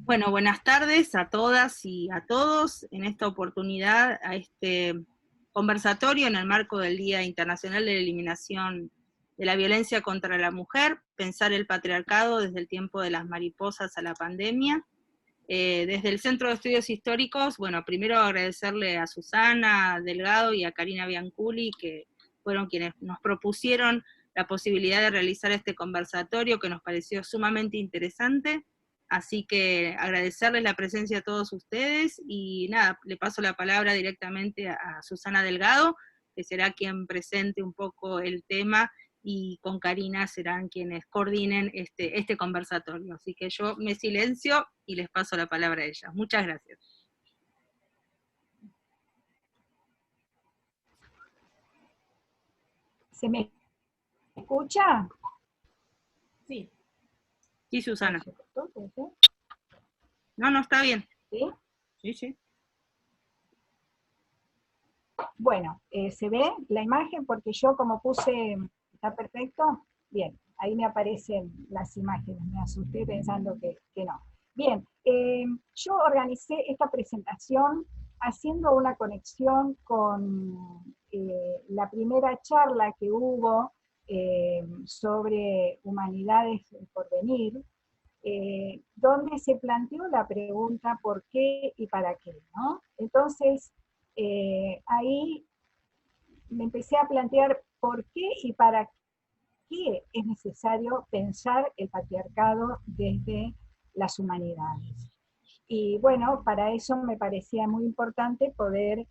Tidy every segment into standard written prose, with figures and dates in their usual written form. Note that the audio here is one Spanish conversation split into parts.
Bueno, buenas tardes a todas y a todos. En esta oportunidad, a este conversatorio en el marco del Día Internacional de la Eliminación de la Violencia contra la Mujer, pensar el patriarcado desde el tiempo de las mariposas a la pandemia. Desde el Centro de Estudios Históricos, bueno, primero agradecerle a Susana Delgado y a Karina Bianculi, que fueron quienes nos propusieron la posibilidad de realizar este conversatorio, que nos pareció sumamente interesante. Así que agradecerles la presencia a todos ustedes, y nada, le paso la palabra directamente a Susana Delgado, que será quien presente un poco el tema, y con Karina serán quienes coordinen este conversatorio. Así que yo me silencio y les paso la palabra a ellas. Muchas gracias. ¿Se me escucha? Sí. Sí, Susana. No, está bien. ¿Sí? Sí. Bueno, ¿se ve la imagen? Porque yo como puse, ¿está perfecto? Bien, ahí me aparecen las imágenes, me asusté pensando que no. Bien, yo organicé esta presentación haciendo una conexión con la primera charla que hubo sobre humanidades por venir, donde se planteó la pregunta ¿por qué y para qué? ¿No? Entonces, ahí me empecé a plantear por qué y para qué es necesario pensar el patriarcado desde las humanidades. Y bueno, para eso me parecía muy importante poder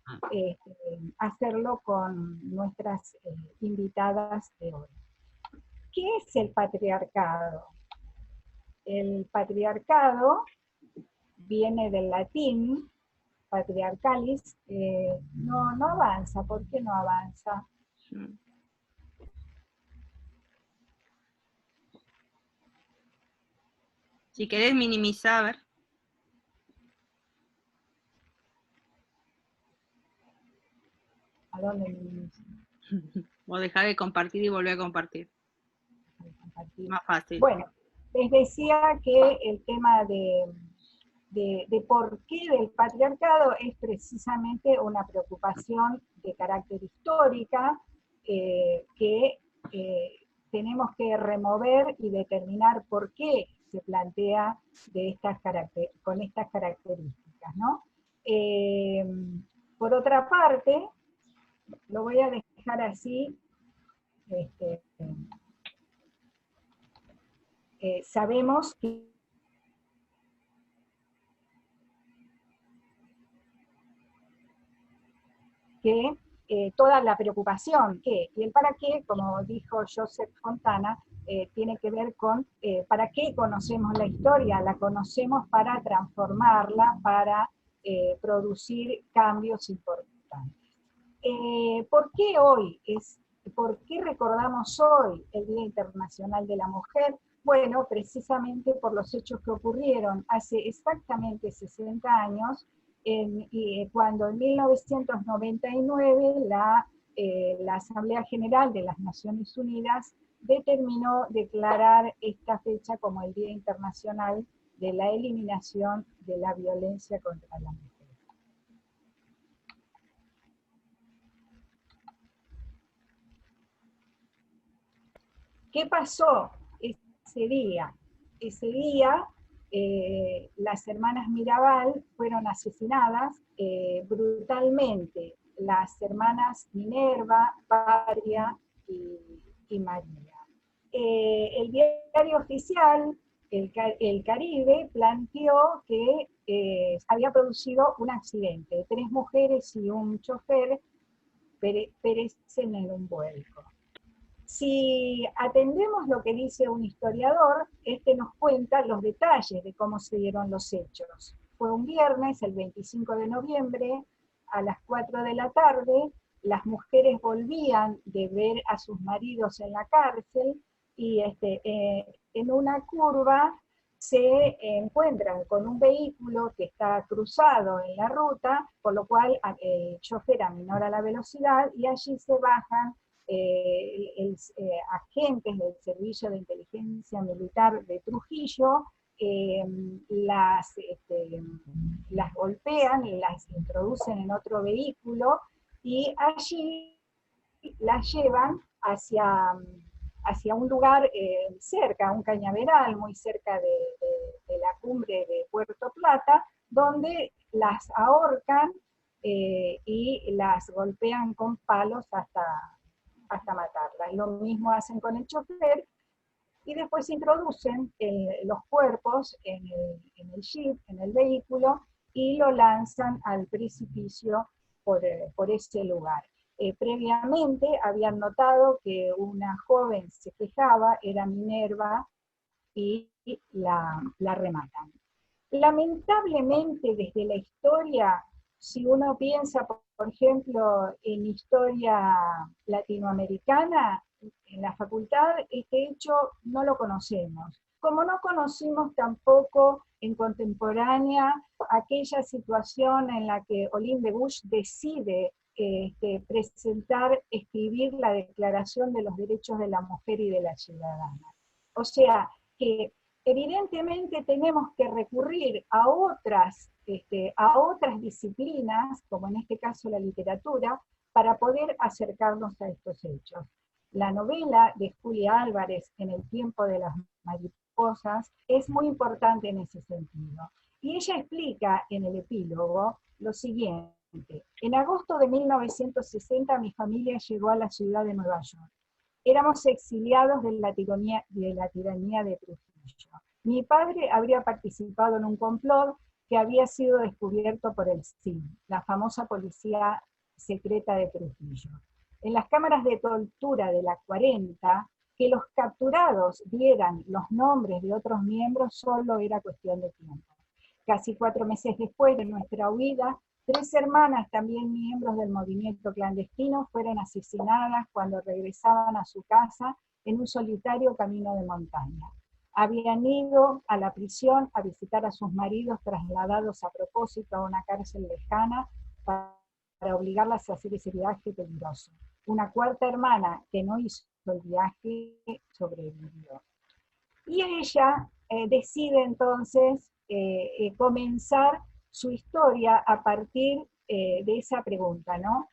hacerlo con nuestras invitadas de hoy. ¿Qué es el patriarcado? El patriarcado viene del latín, patriarcalis, no avanza. ¿Por qué no avanza? Si querés minimizar, a ver. ¿A dónde minimizo? O dejá de compartir y volver a compartir. Más fácil. Bueno, les decía que el tema de por qué del patriarcado es precisamente una preocupación de carácter histórica que tenemos que remover y determinar por qué se plantea con estas características, ¿no? Por otra parte, lo voy a dejar así, sabemos que toda la preocupación y el para qué, como dijo Joseph Fontana, tiene que ver con para qué conocemos la historia. La conocemos para transformarla, para producir cambios importantes. ¿Por qué recordamos hoy el Día Internacional de la Mujer? Bueno, precisamente por los hechos que ocurrieron hace exactamente 60 años, cuando en 1999 la Asamblea General de las Naciones Unidas determinó declarar esta fecha como el Día Internacional de la Eliminación de la Violencia contra la Mujer. ¿Qué pasó ese día? Ese día las hermanas Mirabal fueron asesinadas brutalmente, las hermanas Minerva, Patria y María. El diario oficial, el Caribe, planteó que había producido un accidente. 3 mujeres y un chofer perecen en un vuelco. Si atendemos lo que dice un historiador, nos cuenta los detalles de cómo se dieron los hechos. Fue un viernes, el 25 de noviembre, a las 4 de la tarde, las mujeres volvían de ver a sus maridos en la cárcel, y en una curva se encuentran con un vehículo que está cruzado en la ruta, por lo cual el chofer aminora la velocidad, y allí se bajan agentes del Servicio de Inteligencia Militar de Trujillo, las golpean, las introducen en otro vehículo y allí las llevan hacia un lugar cerca, un cañaveral muy cerca de la cumbre de Puerto Plata, donde las ahorcan y las golpean con palos hasta matarlas. Lo mismo hacen con el chofer, y después introducen los cuerpos en el jeep, en el vehículo, y lo lanzan al precipicio por ese lugar. Previamente habían notado que una joven se quejaba, era Minerva, y la rematan. Lamentablemente, desde la historia, si uno piensa, por ejemplo, en historia latinoamericana, en la facultad, este hecho no lo conocemos. Como no conocimos tampoco en contemporánea aquella situación en la que Olympe de Gouges decide escribir la Declaración de los Derechos de la Mujer y de la Ciudadana. O sea, que evidentemente tenemos que recurrir a otras disciplinas, como en este caso la literatura, para poder acercarnos a estos hechos. La novela de Julia Álvarez, En el tiempo de las mariposas, es muy importante en ese sentido. Y ella explica en el epílogo lo siguiente: en agosto de 1960 mi familia llegó a la ciudad de Nueva York. Éramos exiliados de la tiranía de Trujillo. Mi padre habría participado en un complot que había sido descubierto por el SIN, la famosa policía secreta de Trujillo. En las cámaras de tortura de la 40, que los capturados dieran los nombres de otros miembros solo era cuestión de tiempo. Casi 4 meses después de nuestra huida, 3 hermanas, también miembros del movimiento clandestino, fueron asesinadas cuando regresaban a su casa en un solitario camino de montaña. Habían ido a la prisión a visitar a sus maridos trasladados a propósito a una cárcel lejana para obligarlas a hacer ese viaje peligroso. Una 4ª hermana que no hizo el viaje sobrevivió. Y ella decide entonces comenzar su historia a partir de esa pregunta, ¿no?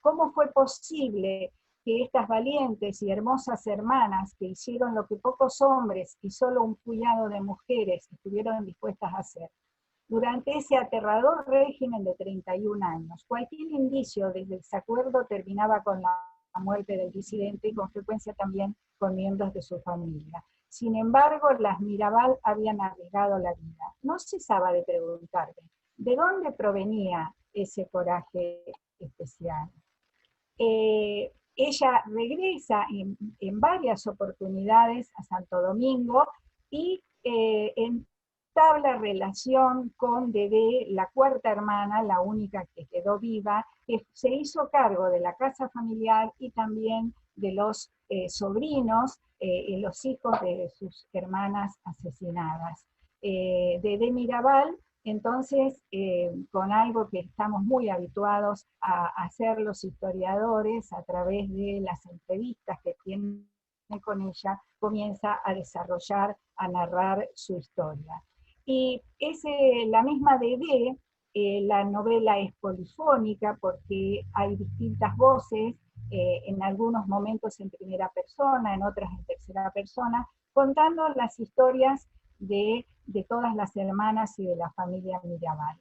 ¿Cómo fue posible que estas valientes y hermosas hermanas que hicieron lo que pocos hombres y solo un puñado de mujeres estuvieron dispuestas a hacer durante ese aterrador régimen de 31 años? Cualquier indicio de desacuerdo terminaba con la muerte del disidente y con frecuencia también con miembros de su familia. Sin embargo, las Mirabal habían arriesgado la vida. No cesaba de preguntarme, ¿de dónde provenía ese coraje especial? Ella regresa en varias oportunidades a Santo Domingo y entabla relación con Dedé, la 4ª hermana, la única que quedó viva, que se hizo cargo de la casa familiar y también de los sobrinos y los hijos de sus hermanas asesinadas. Dedé Mirabal, entonces, con algo que estamos muy habituados a hacer los historiadores a través de las entrevistas que tienen con ella, comienza a desarrollar, a narrar su historia. Y es la misma Dedé, la novela es polifónica porque hay distintas voces, en algunos momentos en primera persona, en otras en tercera persona, contando las historias de todas las hermanas y de la familia Mirabal.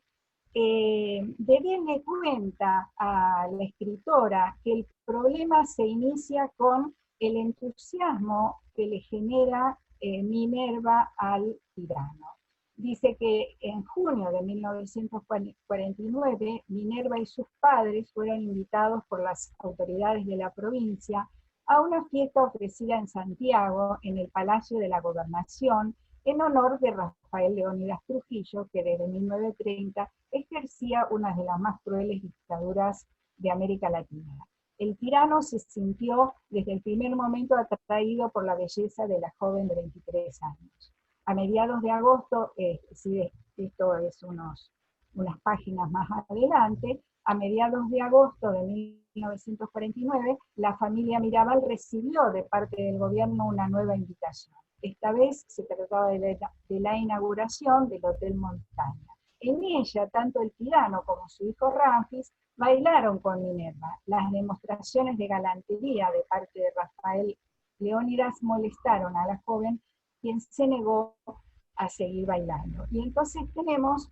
Dedé le cuenta a la escritora que el problema se inicia con el entusiasmo que le genera Minerva al tirano. Dice que en junio de 1949, Minerva y sus padres fueron invitados por las autoridades de la provincia a una fiesta ofrecida en Santiago, en el Palacio de la Gobernación, en honor de Rafael Leónidas Trujillo, que desde 1930 ejercía una de las más crueles dictaduras de América Latina. El tirano se sintió desde el primer momento atraído por la belleza de la joven de 23 años. A mediados de agosto, esto es unas páginas más adelante, a mediados de agosto de 1949, la familia Mirabal recibió de parte del gobierno una nueva invitación. Esta vez se trataba de la inauguración del Hotel Montaña. En ella, tanto el tirano como su hijo Ramfis bailaron con Minerva. Las demostraciones de galantería de parte de Rafael Leónidas molestaron a la joven, quien se negó a seguir bailando. Y entonces tenemos,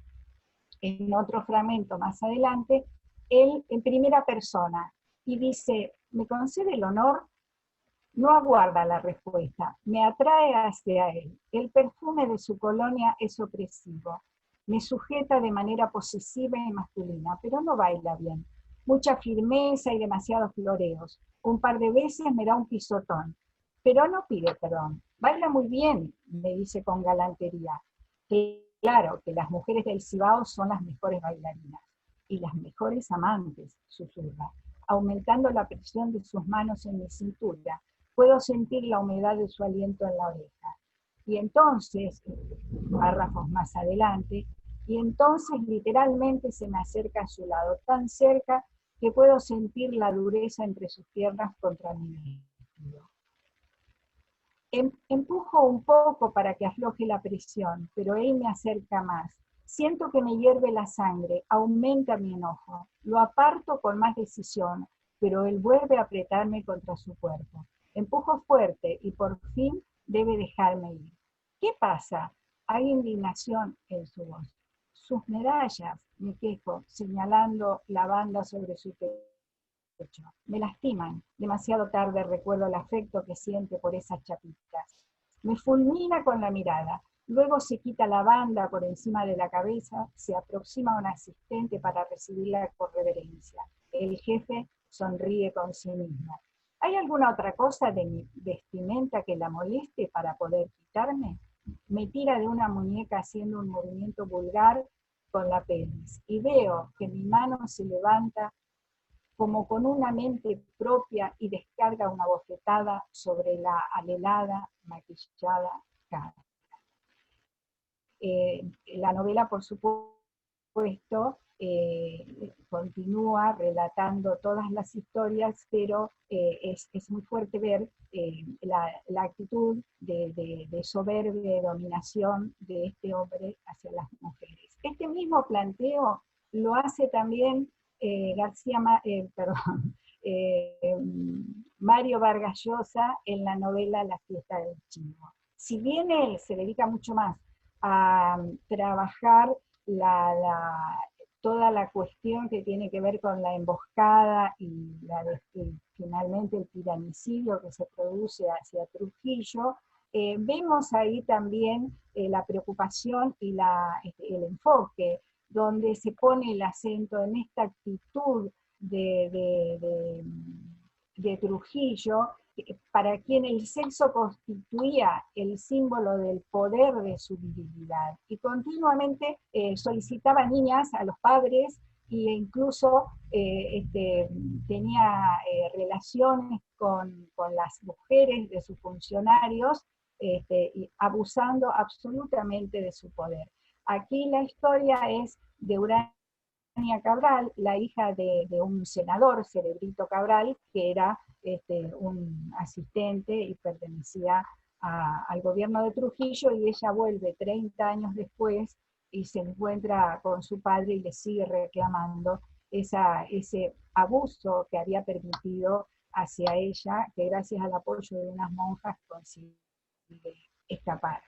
en otro fragmento más adelante, él en primera persona, y dice, ¿me concede el honor? No aguarda la respuesta, me atrae hacia él. El perfume de su colonia es opresivo. Me sujeta de manera posesiva y masculina, pero no baila bien. Mucha firmeza y demasiados floreos. Un par de veces me da un pisotón, pero no pide perdón. Baila muy bien, me dice con galantería. Claro que las mujeres del Cibao son las mejores bailarinas y las mejores amantes, susurra, aumentando la presión de sus manos en mi cintura. Puedo sentir la humedad de su aliento en la oreja. Y entonces, párrafos más adelante, y entonces literalmente se me acerca a su lado, tan cerca que puedo sentir la dureza entre sus piernas contra mi vestido. Empujo un poco para que afloje la presión, pero él me acerca más. Siento que me hierve la sangre, aumenta mi enojo. Lo aparto con más decisión, pero él vuelve a apretarme contra su cuerpo. Empujo fuerte y por fin debe dejarme ir. ¿Qué pasa? Hay indignación en su voz. Sus medallas, me quejo, señalando la banda sobre su pecho. Me lastiman. Demasiado tarde recuerdo el afecto que siente por esas chapitas. Me fulmina con la mirada. Luego se quita la banda por encima de la cabeza, se aproxima a un asistente para recibirla con reverencia. El jefe sonríe con sí mismo. ¿Hay alguna otra cosa de mi vestimenta que la moleste para poder quitarme? Me tira de una muñeca haciendo un movimiento vulgar con la pelvis y veo que mi mano se levanta como con una mente propia y descarga una bofetada sobre la alelada, maquillada cara. La novela, por supuesto, continúa relatando todas las historias, pero es muy fuerte ver la actitud de soberbia y dominación de este hombre hacia las mujeres. Este mismo planteo lo hace también Mario Vargas Llosa en la novela La fiesta del chivo. Si bien él se dedica mucho más a trabajar toda la cuestión que tiene que ver con la emboscada y finalmente el tiranicidio que se produce hacia Trujillo, vemos ahí también la preocupación y el enfoque, donde se pone el acento en esta actitud de Trujillo, para quien el sexo constituía el símbolo del poder de su virilidad, y continuamente solicitaba niñas a los padres e incluso tenía relaciones con las mujeres de sus funcionarios, y abusando absolutamente de su poder. Aquí la historia es de Urania Cabral, la hija de un senador, Cerebrito Cabral, que era un asistente y pertenecía al gobierno de Trujillo, y ella vuelve 30 años después y se encuentra con su padre y le sigue reclamando ese abuso que había permitido hacia ella, que gracias al apoyo de unas monjas consigue escapar.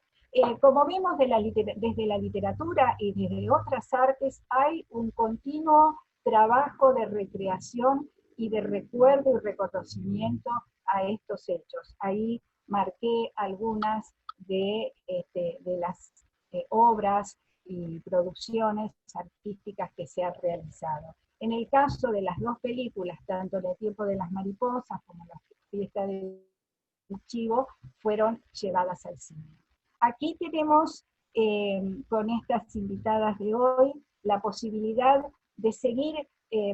Como vemos desde la literatura y desde otras artes, hay un continuo trabajo de recreación y de recuerdo y reconocimiento a estos hechos. Ahí marqué algunas de las obras y producciones artísticas que se han realizado. En el caso de las dos películas, tanto El tiempo de las mariposas como La fiesta del chivo, fueron llevadas al cine. Aquí tenemos, con estas invitadas de hoy, la posibilidad de seguir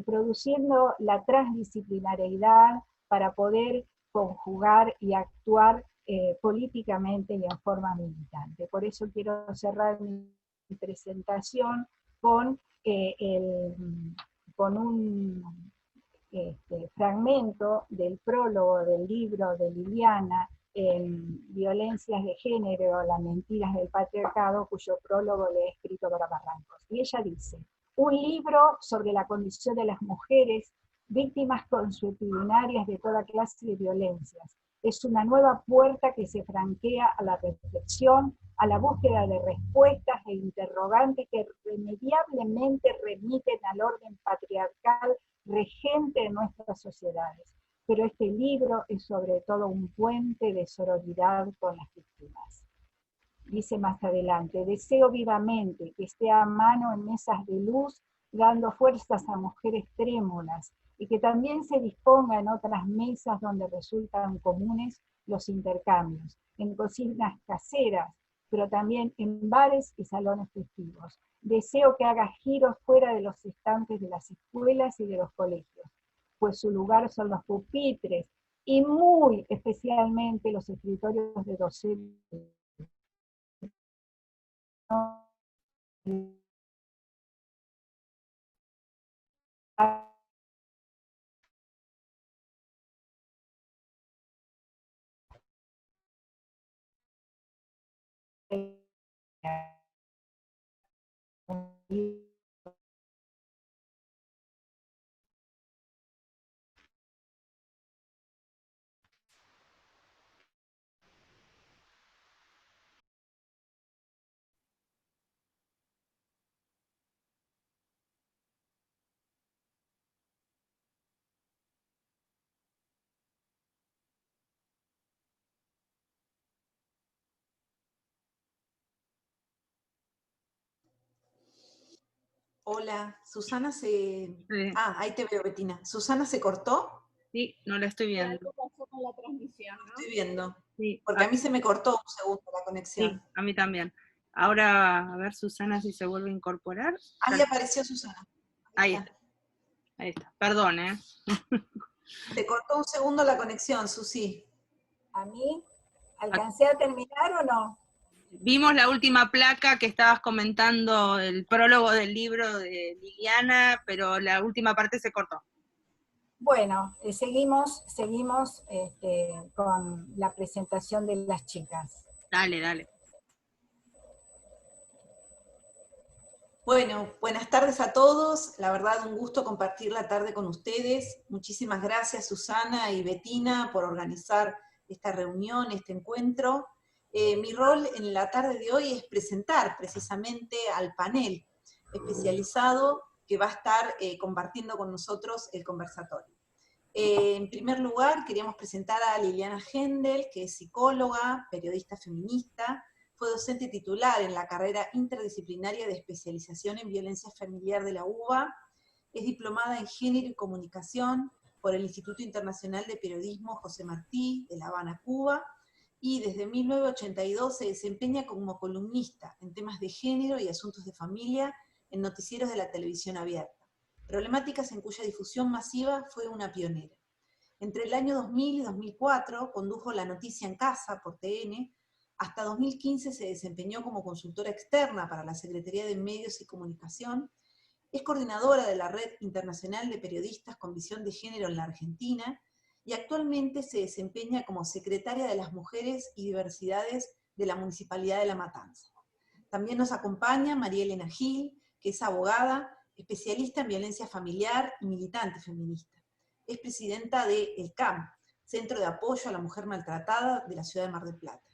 produciendo la transdisciplinariedad para poder conjugar y actuar políticamente y en forma militante. Por eso quiero cerrar mi presentación con un fragmento del prólogo del libro de Liliana, en Violencias de Género, las mentiras del patriarcado, cuyo prólogo le he escrito Dora Barrancos. Y ella dice, un libro sobre la condición de las mujeres víctimas consuetudinarias de toda clase de violencias. Es una nueva puerta que se franquea a la reflexión, a la búsqueda de respuestas e interrogantes que irremediablemente remiten al orden patriarcal regente de nuestras sociedades. Pero este libro es sobre todo un puente de sororidad con las víctimas. Dice más adelante, deseo vivamente que esté a mano en mesas de luz, dando fuerzas a mujeres trémulas, y que también se disponga en otras mesas donde resultan comunes los intercambios, en cocinas caseras, pero también en bares y salones festivos. Deseo que haga giros fuera de los estantes de las escuelas y de los colegios, pues su lugar son los pupitres, y muy especialmente los escritorios de docentes. Hola, Susana se... Sí, Ah, ahí te veo, Betina. ¿Susana se cortó? sí, no la estoy viendo. Algo pasó con la transmisión, ¿no? Estoy viendo. Sí, Porque a mí se me cortó un segundo la sí, conexión. a mí también. Ahora, a ver, Susana, si se vuelve a incorporar. Ahí apareció Susana. Ahí está, ahí está. Perdón, ¿eh? Se cortó un segundo la conexión, Susi. ¿A mí? ¿Alcancé a terminar o no? Vimos la última placa que estabas comentando, el prólogo del libro de Liliana, pero la última parte se cortó. Bueno, seguimos con la presentación de las chicas. Dale, dale. Bueno, buenas tardes a todos. La verdad, un gusto compartir la tarde con ustedes. Muchísimas gracias, Susana y Betina, por organizar esta reunión, este encuentro. Mi rol en la tarde de hoy es presentar precisamente al panel especializado que va a estar compartiendo con nosotros el conversatorio. En primer lugar, queríamos presentar a Liliana Hendel, que es psicóloga, periodista feminista, fue docente titular en la carrera interdisciplinaria de especialización en violencia familiar de la UBA, es diplomada en género y comunicación por el Instituto Internacional de Periodismo José Martí de La Habana, Cuba, y desde 1982 se desempeña como columnista en temas de género y asuntos de familia en noticieros de la televisión abierta, problemáticas en cuya difusión masiva fue una pionera. Entre el año 2000 y 2004 condujo La Noticia en Casa por TN. Hasta 2015 se desempeñó como consultora externa para la Secretaría de Medios y Comunicación, es coordinadora de la Red Internacional de Periodistas con Visión de Género en la Argentina, y actualmente se desempeña como secretaria de las Mujeres y Diversidades de la Municipalidad de La Matanza. También nos acompaña María Elena Gil, que es abogada, especialista en violencia familiar y militante feminista. Es presidenta de el CAM, Centro de Apoyo a la Mujer Maltratada de la Ciudad de Mar del Plata,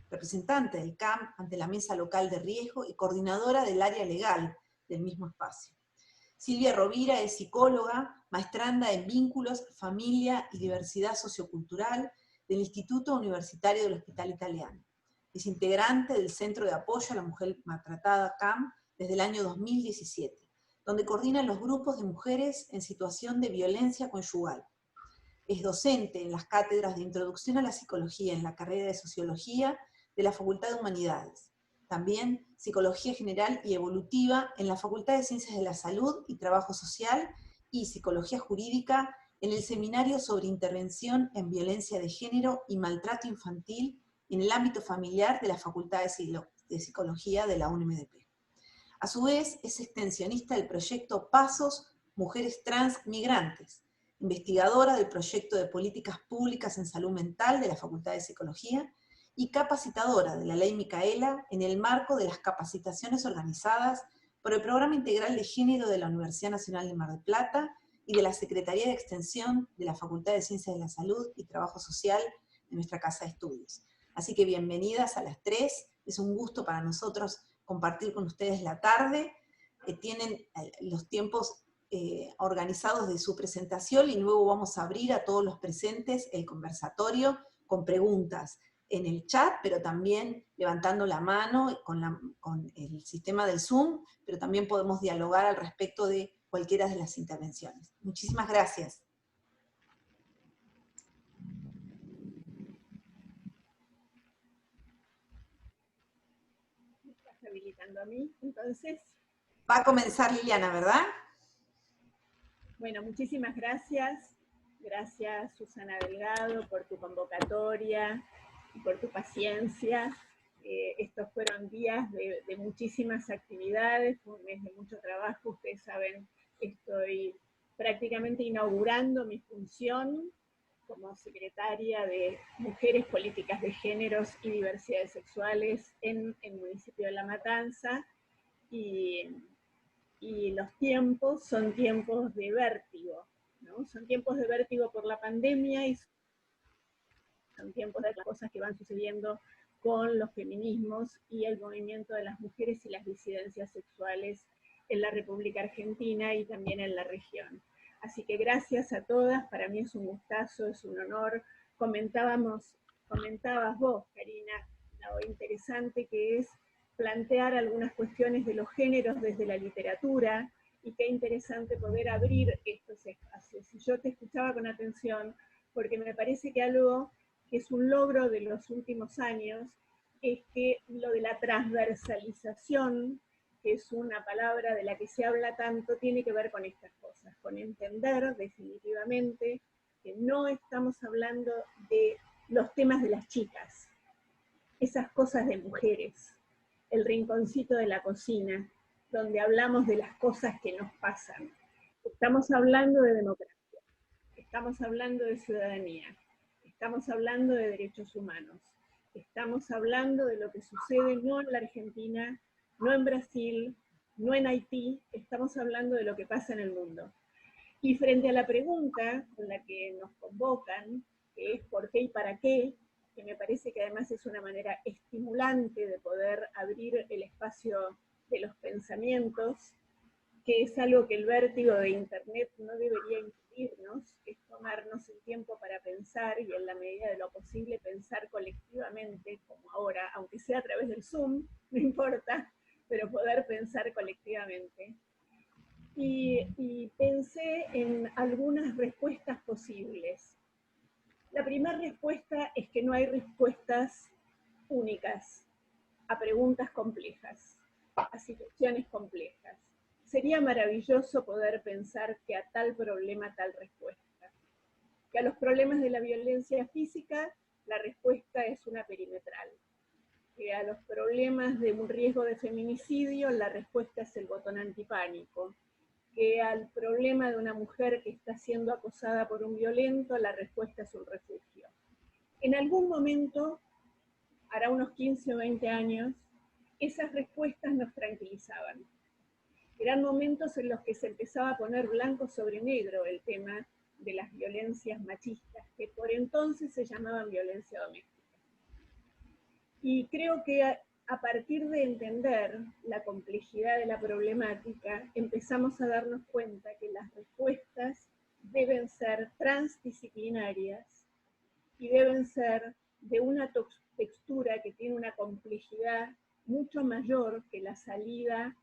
representante del CAM ante la Mesa Local de Riesgo y coordinadora del área legal del mismo espacio. Silvia Rovira es psicóloga, maestranda en Vínculos, Familia y Diversidad Sociocultural del Instituto Universitario del Hospital Italiano. Es integrante del Centro de Apoyo a la Mujer Maltratada CAM desde el año 2017, donde coordina los grupos de mujeres en situación de violencia conyugal. Es docente en las cátedras de Introducción a la Psicología en la carrera de Sociología de la Facultad de Humanidades. También Psicología General y Evolutiva en la Facultad de Ciencias de la Salud y Trabajo Social y Psicología Jurídica en el Seminario sobre Intervención en Violencia de Género y Maltrato Infantil en el ámbito familiar de la Facultad de Psicología de la UNMDP. A su vez, es extensionista del proyecto Pasos Mujeres Trans Migrantes, investigadora del proyecto de políticas públicas en salud mental de la Facultad de Psicología, y capacitadora de la Ley Micaela en el marco de las capacitaciones organizadas por el Programa Integral de Género de la Universidad Nacional de Mar del Plata y de la Secretaría de Extensión de la Facultad de Ciencias de la Salud y Trabajo Social de nuestra Casa de Estudios. Así que bienvenidas a las tres, es un gusto para nosotros compartir con ustedes la tarde, tienen los tiempos organizados de su presentación y luego vamos a abrir a todos los presentes el conversatorio con preguntas en el chat, pero también levantando la mano con el sistema del Zoom, pero también podemos dialogar al respecto de cualquiera de las intervenciones. Muchísimas gracias. ¿Me estás habilitando a mí, entonces? Va a comenzar Liliana, ¿verdad? Bueno, muchísimas gracias. Gracias, Susana Delgado, por tu convocatoria y por tu paciencia. Estos fueron días de muchísimas actividades, fue un mes de mucho trabajo. Ustedes saben, estoy prácticamente inaugurando mi función como secretaria de Mujeres, Políticas de Géneros y Diversidades Sexuales en el municipio de La Matanza, y los tiempos son tiempos de vértigo, ¿no? Son tiempos de vértigo por la pandemia y son tiempos de las cosas que van sucediendo con los feminismos y el movimiento de las mujeres y las disidencias sexuales en la República Argentina y también en la región. Así que gracias a todas, para mí es un gustazo, es un honor. Comentabas vos, Karina, lo interesante que es plantear algunas cuestiones de los géneros desde la literatura, y qué interesante poder abrir estos espacios. Y yo te escuchaba con atención, porque me parece que algo que es un logro de los últimos años es que lo de la transversalización, que es una palabra de la que se habla tanto, tiene que ver con estas cosas, con entender definitivamente que no estamos hablando de los temas de las chicas, esas cosas de mujeres, el rinconcito de la cocina, donde hablamos de las cosas que nos pasan. Estamos hablando de democracia, estamos hablando de ciudadanía, estamos hablando de derechos humanos, estamos hablando de lo que sucede no en la Argentina, no en Brasil, no en Haití, estamos hablando de lo que pasa en el mundo. Y frente a la pregunta con la que nos convocan, que es ¿por qué y para qué?, que me parece que además es una manera estimulante de poder abrir el espacio de los pensamientos, que es algo que el vértigo de Internet no debería impedirnos, es tomarnos el tiempo para pensar y en la medida de lo posible pensar colectivamente, como ahora, aunque sea a través del Zoom, no importa, pero poder pensar colectivamente. Y pensé en algunas respuestas posibles. La primera respuesta es que no hay respuestas únicas a preguntas complejas, a situaciones complejas. Sería maravilloso poder pensar que a tal problema tal respuesta. Que a los problemas de la violencia física la respuesta es una perimetral. Que a los problemas de un riesgo de feminicidio la respuesta es el botón antipánico. Que al problema de una mujer que está siendo acosada por un violento, la respuesta es un refugio. En algún momento, hará unos 15 o 20 años, esas respuestas nos tranquilizaban. Eran momentos en los que se empezaba a poner blanco sobre negro el tema de las violencias machistas, que por entonces se llamaban violencia doméstica. Y creo que a partir de entender la complejidad de la problemática, empezamos a darnos cuenta que las respuestas deben ser transdisciplinarias y deben ser de una textura que tiene una complejidad mucho mayor que la salida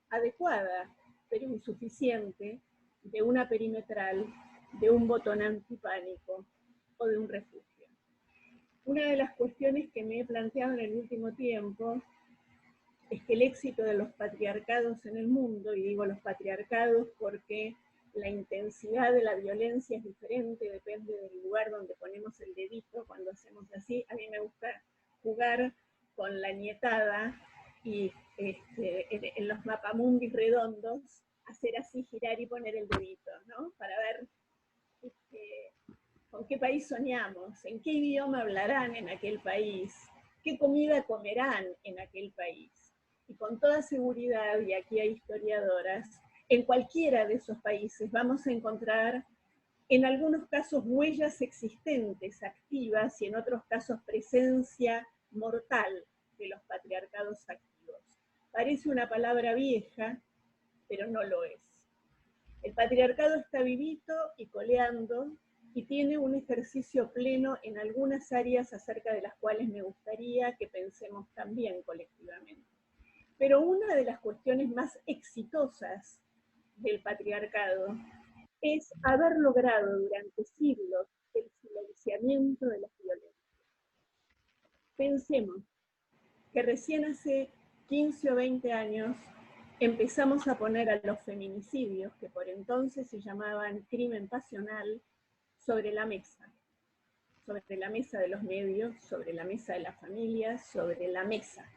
adecuada, pero insuficiente, de una perimetral, de un botón antipánico o de un refugio. Una de las cuestiones que me he planteado en el último tiempo es que el éxito de los patriarcados en el mundo, y digo los patriarcados porque la intensidad de la violencia es diferente, depende del lugar donde ponemos el dedito cuando hacemos así. A mí me gusta jugar con la nietada y en los mapamundis redondos, hacer así, girar y poner el dedito, ¿no? Para ver con qué país soñamos, en qué idioma hablarán en aquel país, qué comida comerán en aquel país. Y con toda seguridad, y aquí hay historiadoras, en cualquiera de esos países vamos a encontrar en algunos casos huellas existentes, activas, y en otros casos presencia mortal de los patriarcados activos. Parece una palabra vieja, pero no lo es. El patriarcado está vivito y coleando y tiene un ejercicio pleno en algunas áreas acerca de las cuales me gustaría que pensemos también colectivamente. Pero una de las cuestiones más exitosas del patriarcado es haber logrado durante siglos el silenciamiento de las violencias. Pensemos que recién hace 15 o 20 años empezamos a poner a los feminicidios, que por entonces se llamaban crimen pasional, sobre la mesa de los medios, sobre la mesa de las familias, sobre la mesa.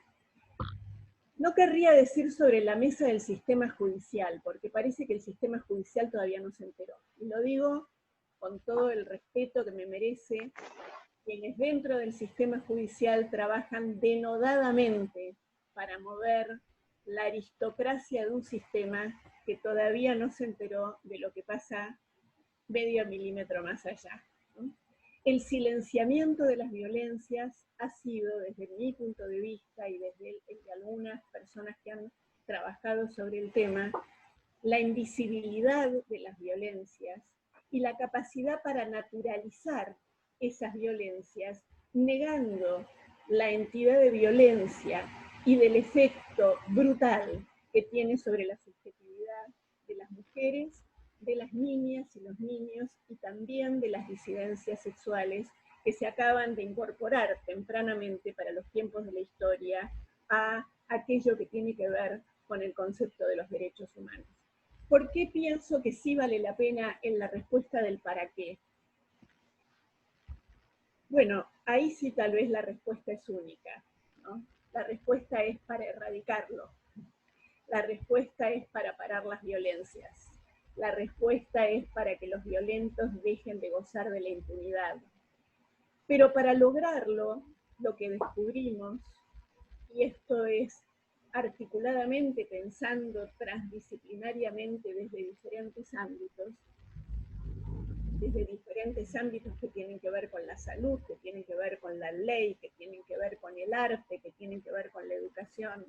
No querría decir sobre la mesa del sistema judicial, porque parece que el sistema judicial todavía no se enteró. Y lo digo con todo el respeto que me merece quienes dentro del sistema judicial trabajan denodadamente para mover la aristocracia de un sistema que todavía no se enteró de lo que pasa medio milímetro más allá, ¿no? El silenciamiento de las violencias ha sido, desde mi punto de vista y desde el de algunas personas que han trabajado sobre el tema, la invisibilidad de las violencias y la capacidad para naturalizar esas violencias, negando la entidad de violencia y del efecto brutal que tiene sobre la subjetividad de las mujeres, de las niñas y los niños, y también de las disidencias sexuales que se acaban de incorporar tempranamente para los tiempos de la historia a aquello que tiene que ver con el concepto de los derechos humanos. ¿Por qué pienso que sí vale la pena en la respuesta del para qué? Bueno, ahí sí tal vez la respuesta es única, ¿no? La respuesta es para erradicarlo. La respuesta es para parar las violencias. La respuesta es para que los violentos dejen de gozar de la impunidad. Pero para lograrlo, lo que descubrimos, y esto es articuladamente pensando transdisciplinariamente desde diferentes ámbitos que tienen que ver con la salud, que tienen que ver con la ley, que tienen que ver con el arte, que tienen que ver con la educación.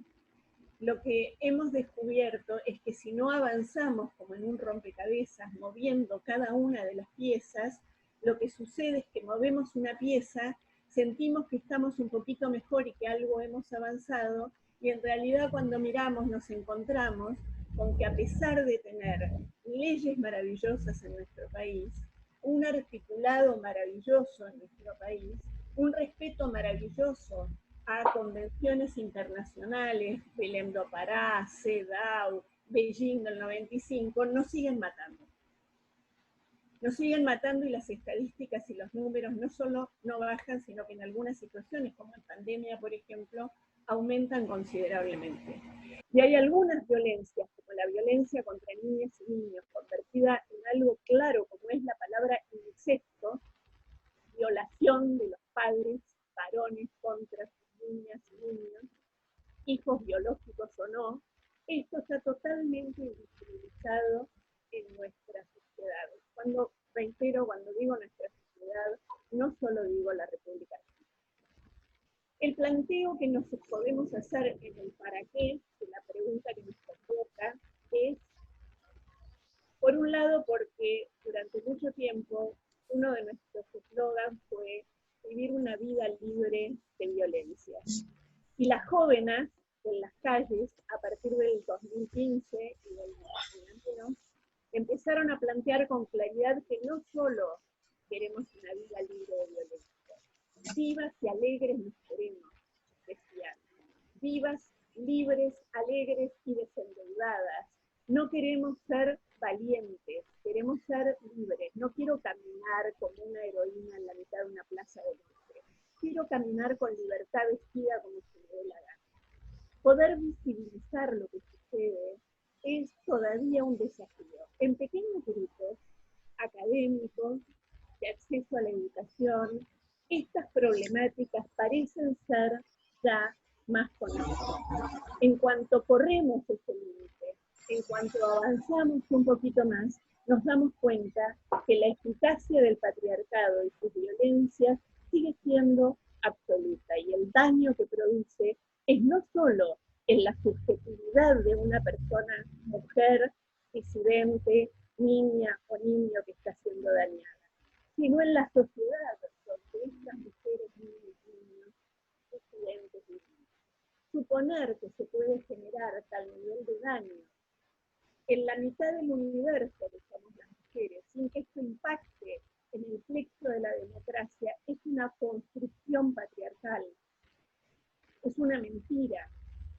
Lo que hemos descubierto es que si no avanzamos como en un rompecabezas, moviendo cada una de las piezas, lo que sucede es que movemos una pieza, sentimos que estamos un poquito mejor y que algo hemos avanzado, y en realidad cuando miramos nos encontramos con que a pesar de tener leyes maravillosas en nuestro país, un articulado maravilloso en nuestro país, un respeto maravilloso a convenciones internacionales, Belém do Pará, CEDAW, Beijing del 95, nos siguen matando. Nos siguen matando, y las estadísticas y los números no solo no bajan, sino que en algunas situaciones, como en pandemia, por ejemplo, aumentan considerablemente. Y hay algunas violencias, como la violencia contra niñas y niños, convertida en algo claro, como es la palabra incesto, violación de los padres varones contra sus niñas y niños, hijos biológicos o no. Esto está totalmente invisibilizado en nuestra sociedad. Cuando digo nuestra sociedad, no solo digo la República Argentina. El planteo que nos podemos hacer en el para qué, de la pregunta que nos convoca, es, por un lado, porque durante mucho tiempo uno de nuestros eslogans fue vivir una vida libre de violencia. Y las jóvenes en las calles, a partir del 2015 y del 2021, empezaron a plantear con claridad que no solo queremos una vida libre de violencia, vivas y alegres nos queremos, decían, vivas, libres, alegres y desendeudadas. No queremos ser valientes, queremos ser libres. No quiero caminar como una heroína en la mitad de una plaza de noche. Quiero caminar con libertad, vestida como se me dé la gana. Poder visibilizar lo que sucede es todavía un desafío. En pequeños grupos académicos, corremos ese límite. En cuanto avanzamos un poquito más, nos damos cuenta que la eficacia del patriarcado y sus violencias sigue siendo absoluta, y el daño que produce es no solo en la subjetividad de una persona, mujer, disidente, niña o niño que está siendo dañada, sino en la sociedad donde estas mujeres, niños, disidentes, suponer que se puede generar tal nivel de daño en la mitad del universo que somos las mujeres, sin que esto impacte en el plexo de la democracia, es una construcción patriarcal, es una mentira,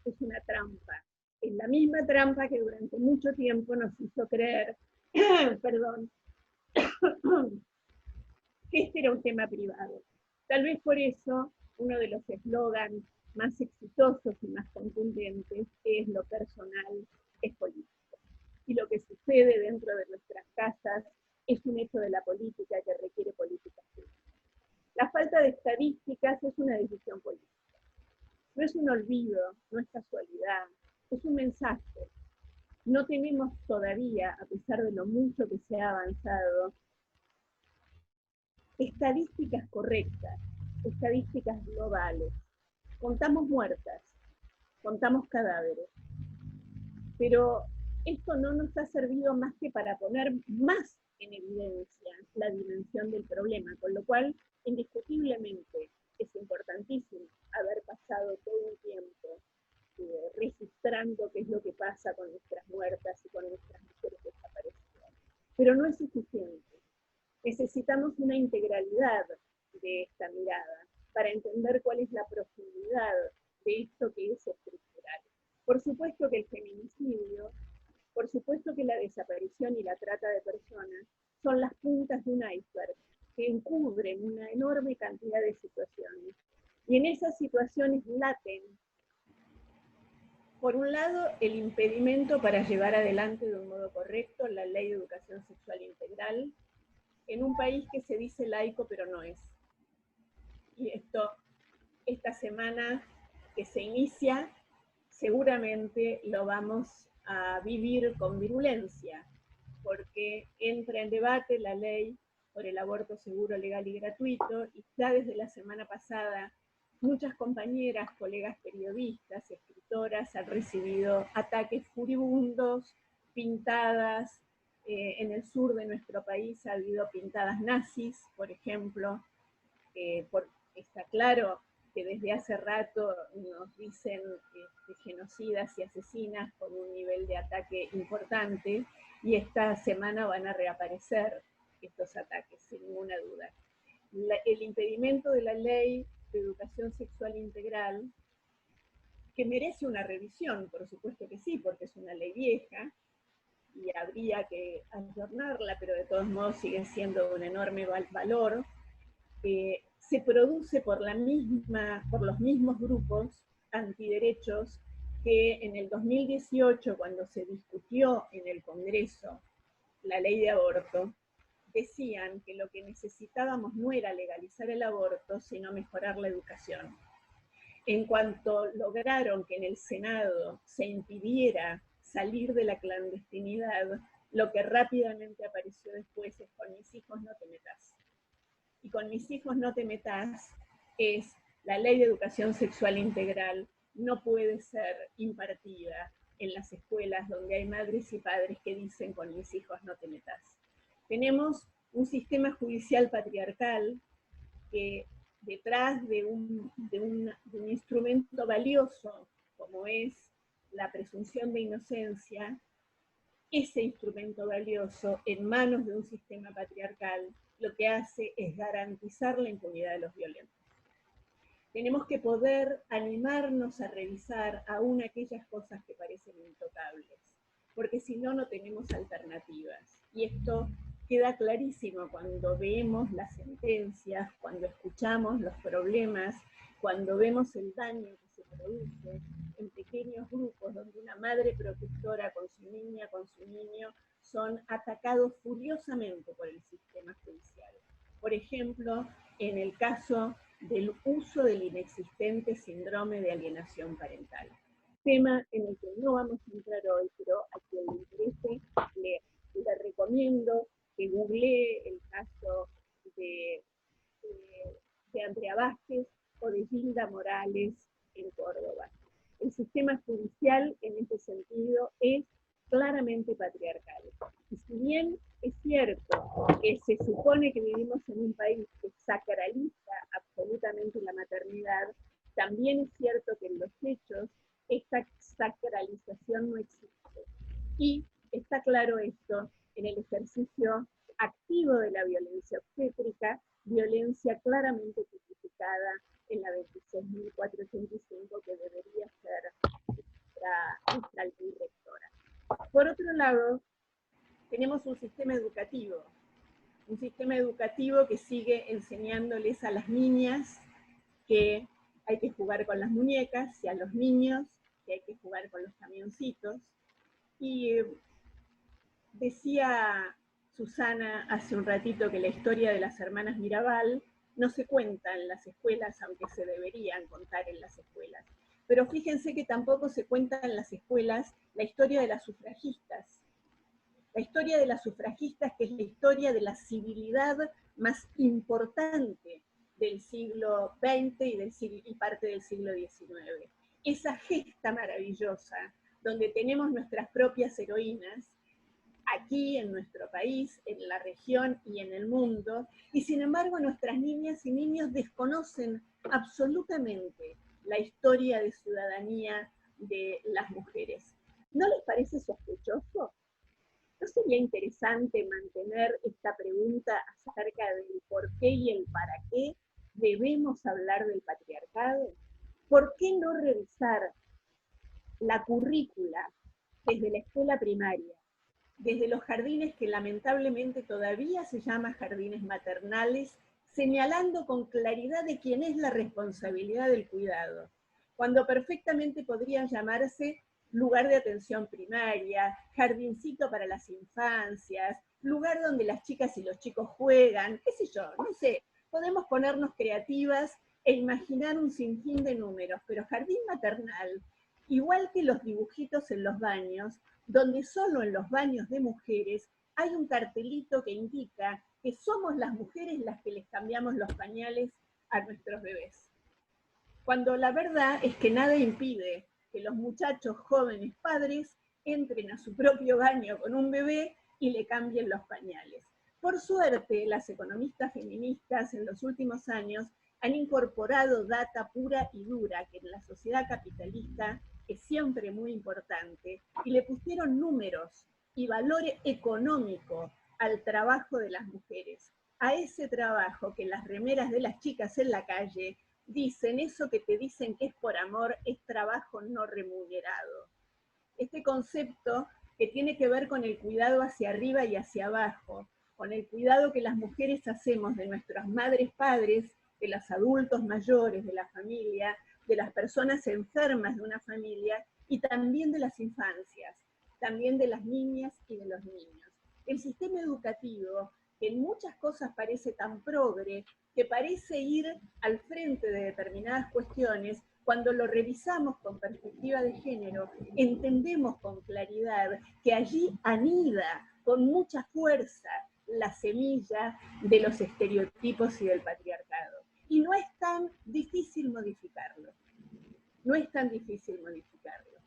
es una trampa. Es la misma trampa que durante mucho tiempo nos hizo creer, perdón, que este era un tema privado. Tal vez por eso uno de los eslogans más exitosos y más contundentes es: lo personal es político. Y lo que sucede dentro de nuestras casas es un hecho de la política que requiere políticas públicas. La falta de estadísticas es una decisión política. No es un olvido, no es casualidad, es un mensaje. No tenemos todavía, a pesar de lo mucho que se ha avanzado, estadísticas correctas, estadísticas globales. Contamos muertas, contamos cadáveres, pero esto no nos ha servido más que para poner más en evidencia la dimensión del problema, con lo cual, indiscutiblemente, es importantísimo haber pasado todo un tiempo registrando qué es lo que pasa con nuestras muertas y con nuestras mujeres desaparecidas. Pero no es suficiente. Necesitamos una integralidad de esta mirada para entender cuál es la profundidad de esto que es estructural. Por supuesto que el feminicidio, por supuesto que la desaparición y la trata de personas son las puntas de un iceberg que encubren una enorme cantidad de situaciones. Y en esas situaciones laten, por un lado, el impedimento para llevar adelante de un modo correcto la Ley de Educación Sexual Integral en un país que se dice laico pero no es. Y esta semana que se inicia, seguramente lo vamos a vivir con virulencia, porque entra en debate la ley por el aborto seguro, legal y gratuito, y ya desde la semana pasada muchas compañeras, colegas periodistas, escritoras han recibido ataques furibundos, pintadas. En el sur de nuestro país ha habido pintadas nazis, por ejemplo. Está claro que desde hace rato nos dicen genocidas y asesinas con un nivel de ataque importante, y esta semana van a reaparecer estos ataques, sin ninguna duda. El impedimento de la Ley de Educación Sexual Integral, que merece una revisión, por supuesto que sí, porque es una ley vieja y habría que ayornarla, pero de todos modos sigue siendo de un enorme valor. Se produce por los mismos grupos antiderechos que en el 2018, cuando se discutió en el Congreso la ley de aborto, decían que lo que necesitábamos no era legalizar el aborto, sino mejorar la educación. En cuanto lograron que en el Senado se impidiera salir de la clandestinidad, lo que rápidamente apareció después es: con mis hijos no te metas. Y con mis hijos no te metas es: la Ley de Educación Sexual Integral no puede ser impartida en las escuelas donde hay madres y padres que dicen: con mis hijos no te metas. Tenemos un sistema judicial patriarcal que, detrás de un instrumento valioso como es la presunción de inocencia, ese instrumento valioso en manos de un sistema patriarcal lo que hace es garantizar la impunidad de los violentos. Tenemos que poder animarnos a revisar aún aquellas cosas que parecen intocables, porque si no, no tenemos alternativas. Y esto queda clarísimo cuando vemos las sentencias, cuando escuchamos los problemas, cuando vemos el daño que se produce en pequeños grupos donde una madre protectora con su niña, con su niño, son atacados furiosamente por el sistema judicial. Por ejemplo, en el caso del uso del inexistente síndrome de alienación parental. tema en el que no vamos a entrar hoy, pero a quien le interese, le recomiendo que googlee el caso de, de Andrea Vázquez o de Gilda Morales en Córdoba. El sistema judicial en este sentido es claramente patriarcal. Y si bien es cierto que se supone que vivimos en un país que sacraliza absolutamente la maternidad, también es cierto que en los hechos esta sacralización no existe. Y está claro esto en el ejercicio activo de la violencia obstétrica, violencia claramente tipificada en la 26.485, que debería ser nuestra ley rectora. Por otro lado, tenemos un sistema educativo que sigue enseñándoles a las niñas que hay que jugar con las muñecas, y a los niños que hay que jugar con los camioncitos. Y decía Susana hace un ratito que la historia de las hermanas Mirabal no se cuenta en las escuelas, aunque se deberían contar en las escuelas. Pero fíjense que tampoco se cuenta en las escuelas la historia de las sufragistas. La historia de las sufragistas, que es la historia de la civilidad más importante del siglo XX y parte del siglo XIX. Esa gesta maravillosa, donde tenemos nuestras propias heroínas, aquí en nuestro país, en la región y en el mundo, y sin embargo nuestras niñas y niños desconocen absolutamente la historia de ciudadanía de las mujeres. ¿No les parece sospechoso? ¿No sería interesante mantener esta pregunta acerca del por qué y el para qué debemos hablar del patriarcado? ¿Por qué no revisar la currícula desde la escuela primaria, desde los jardines que lamentablemente todavía se llaman jardines maternales, señalando con claridad de quién es la responsabilidad del cuidado, cuando perfectamente podrían llamarse lugar de atención primaria, jardincito para las infancias, lugar donde las chicas y los chicos juegan, qué sé yo, no sé, podemos ponernos creativas e imaginar un sinfín de números, pero jardín maternal, igual que los dibujitos en los baños, donde solo en los baños de mujeres hay un cartelito que indica que somos las mujeres las que les cambiamos los pañales a nuestros bebés. Cuando la verdad es que nada impide que los muchachos jóvenes padres entren a su propio baño con un bebé y le cambien los pañales. Por suerte, las economistas feministas en los últimos años han incorporado data pura y dura que en la sociedad capitalista es siempre muy importante, y le pusieron números y valor económico al trabajo de las mujeres, a ese trabajo que las remeras de las chicas en la calle dicen, eso que te dicen que es por amor, es trabajo no remunerado. Este concepto que tiene que ver con el cuidado hacia arriba y hacia abajo, con el cuidado que las mujeres hacemos de nuestras madres, padres, de los adultos mayores de la familia, de las personas enfermas de una familia, y también de las infancias, también de las niñas y de los niños. El sistema educativo, que en muchas cosas parece tan progre, que parece ir al frente de determinadas cuestiones, cuando lo revisamos con perspectiva de género, entendemos con claridad que allí anida con mucha fuerza la semilla de los estereotipos y del patriarcado. Y no es tan difícil modificarlo. No es tan difícil modificarlo.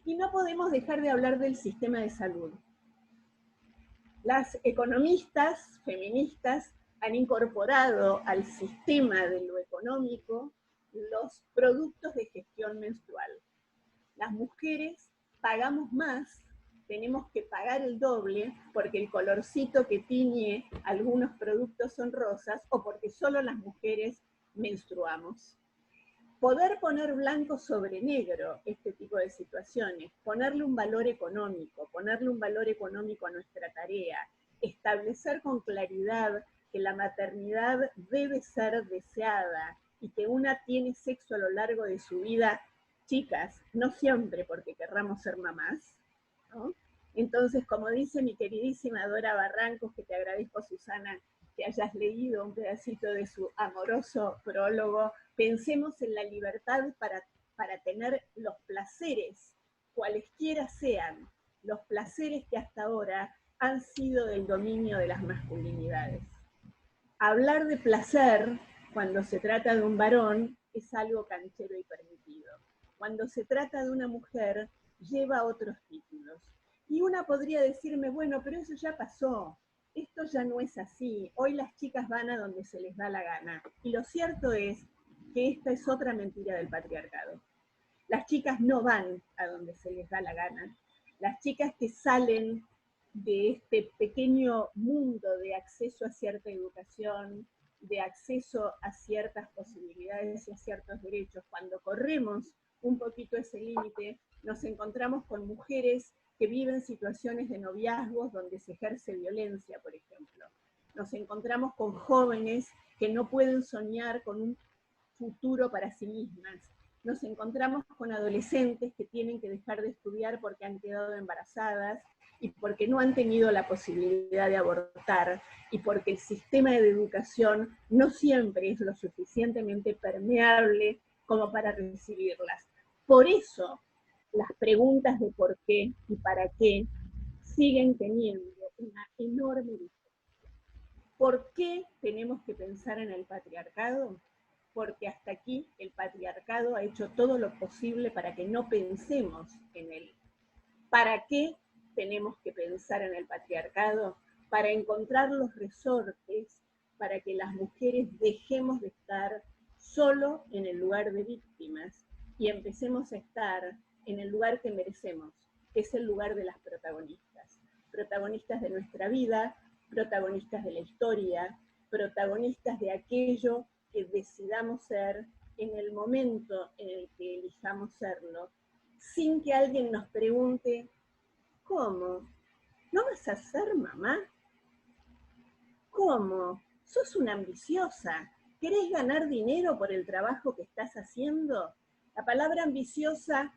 Y no podemos dejar de hablar del sistema de salud. Las economistas feministas han incorporado al sistema de lo económico los productos de gestión menstrual. Las mujeres pagamos más, tenemos que pagar el doble porque el colorcito que tiñe algunos productos son rosas, o porque solo las mujeres menstruamos. Poder poner blanco sobre negro este tipo de situaciones, ponerle un valor económico a nuestra tarea, establecer con claridad que la maternidad debe ser deseada y que una tiene sexo a lo largo de su vida, chicas, no siempre porque querramos ser mamás, ¿no? Entonces, como dice mi queridísima Dora Barrancos, que te agradezco, Susana, que hayas leído un pedacito de su amoroso prólogo, pensemos en la libertad para para tener los placeres, cualesquiera sean, los placeres que hasta ahora han sido del dominio de las masculinidades. Hablar de placer cuando se trata de un varón es algo canchero y permitido. Cuando se trata de una mujer, lleva otros títulos. Y una podría decirme, bueno, pero eso ya pasó, esto ya no es así, hoy las chicas van a donde se les da la gana. Y lo cierto es que esta es otra mentira del patriarcado. Las chicas no van a donde se les da la gana. Las chicas que salen de este pequeño mundo de acceso a cierta educación, de acceso a ciertas posibilidades y a ciertos derechos, cuando corremos un poquito ese límite, nos encontramos con mujeres que viven situaciones de noviazgos donde se ejerce violencia, por ejemplo. Nos encontramos con jóvenes que no pueden soñar con un futuro para sí mismas. Nos encontramos con adolescentes que tienen que dejar de estudiar porque han quedado embarazadas y porque no han tenido la posibilidad de abortar, y porque el sistema de educación no siempre es lo suficientemente permeable como para recibirlas. Por eso, las preguntas de por qué y para qué siguen teniendo una enorme diferencia. ¿Por qué tenemos que pensar en el patriarcado? Porque hasta aquí el patriarcado ha hecho todo lo posible para que no pensemos en él. ¿Para qué tenemos que pensar en el patriarcado? Para encontrar los resortes para que las mujeres dejemos de estar solo en el lugar de víctimas y empecemos a estar en el lugar que merecemos, que es el lugar de las protagonistas. Protagonistas de nuestra vida, protagonistas de la historia, protagonistas de aquello que decidamos ser en el momento en el que elijamos serlo, sin que alguien nos pregunte, ¿cómo? ¿No vas a ser mamá? ¿Cómo? ¿Sos una ambiciosa? ¿Querés ganar dinero por el trabajo que estás haciendo? La palabra ambiciosa,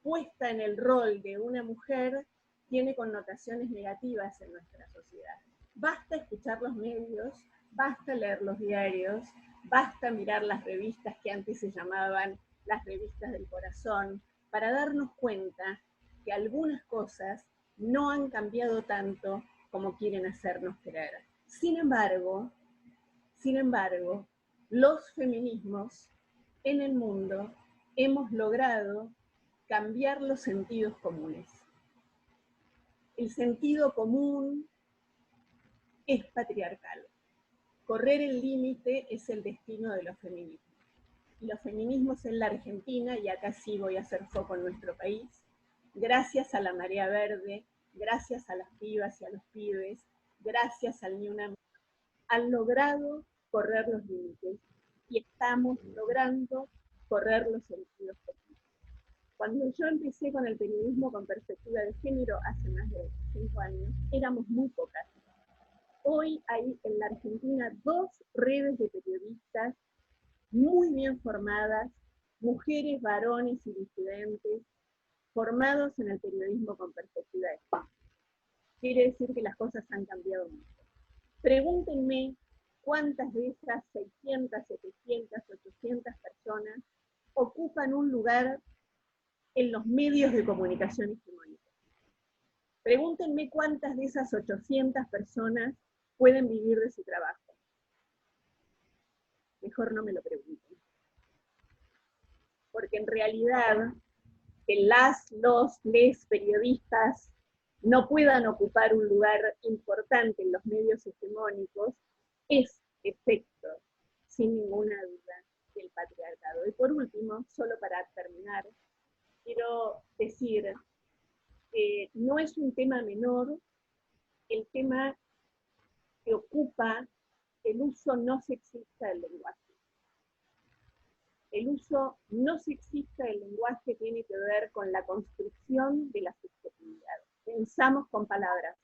puesta en el rol de una mujer, tiene connotaciones negativas en nuestra sociedad. Basta escuchar los medios, basta leer los diarios, basta mirar las revistas que antes se llamaban las revistas del corazón, para darnos cuenta que algunas cosas no han cambiado tanto como quieren hacernos creer. Sin embargo, los feminismos en el mundo hemos logrado cambiar los sentidos comunes. El sentido común es patriarcal. Correr el límite es el destino de los feminismos. Y los feminismos en la Argentina, y acá sí voy a hacer foco en nuestro país, gracias a la marea verde, gracias a las pibas y a los pibes, gracias al Ni Una Menos, han logrado correr los límites y estamos logrando correr los sentidos comunes. Cuando yo empecé con el periodismo con perspectiva de género hace más de 5 años, éramos muy pocas. Hoy hay en la Argentina 2 redes de periodistas muy bien formadas, mujeres, varones y disidentes, formados en el periodismo con perspectiva de género. Quiere decir que las cosas han cambiado mucho. Pregúntenme cuántas de esas 600, 700, 800 personas ocupan un lugar en los medios de comunicación hegemónicos. Pregúntenme cuántas de esas 800 personas pueden vivir de su trabajo. Mejor no me lo pregunten. Porque en realidad, que les periodistas no puedan ocupar un lugar importante en los medios hegemónicos es efecto, sin ninguna duda, del patriarcado. Y por último, solo para terminar, quiero decir que no es un tema menor el tema que ocupa el uso no sexista del lenguaje. El uso no sexista del lenguaje tiene que ver con la construcción de la subjetividad. Pensamos con palabras.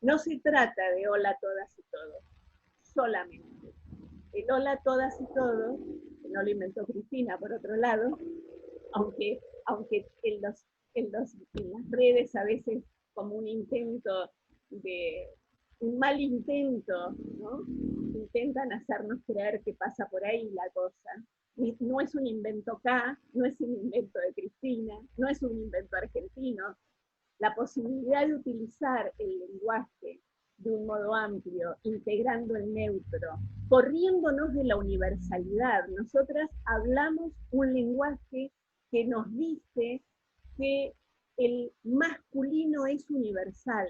No se trata de hola todas y todos, solamente. El hola todas y todos, que no lo inventó Cristina por otro lado, aunque en las redes a veces como un mal intento, ¿no? Intentan hacernos creer que pasa por ahí la cosa. no es un invento acá, no es un invento de Cristina, no es un invento argentino. La posibilidad de utilizar el lenguaje de un modo amplio, integrando el neutro, corriéndonos de la universalidad. Nosotras hablamos un lenguaje que nos dice que el masculino es universal.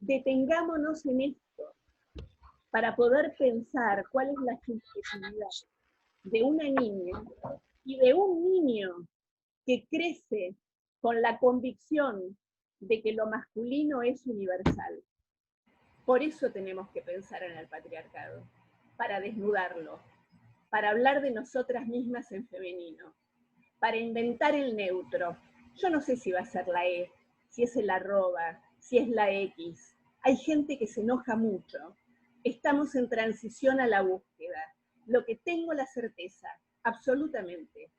Detengámonos en esto para poder pensar cuál es la subjetividad de una niña y de un niño que crece con la convicción de que lo masculino es universal. Por eso tenemos que pensar en el patriarcado, para desnudarlo, para hablar de nosotras mismas en femenino, para inventar el neutro. Yo no sé si va a ser la E, si es el arroba, si es la X. Hay gente que se enoja mucho. Estamos en transición a la búsqueda. Lo que tengo la certeza, absolutamente,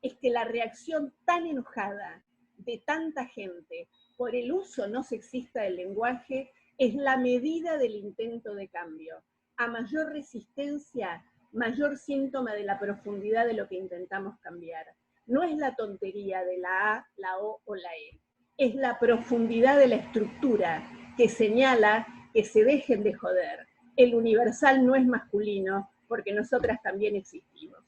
es que la reacción tan enojada de tanta gente por el uso no sexista del lenguaje es la medida del intento de cambio. A mayor resistencia, mayor síntoma de la profundidad de lo que intentamos cambiar. No es la tontería de la A, la O o la E, es la profundidad de la estructura que señala que se dejen de joder. El universal no es masculino, porque nosotras también existimos.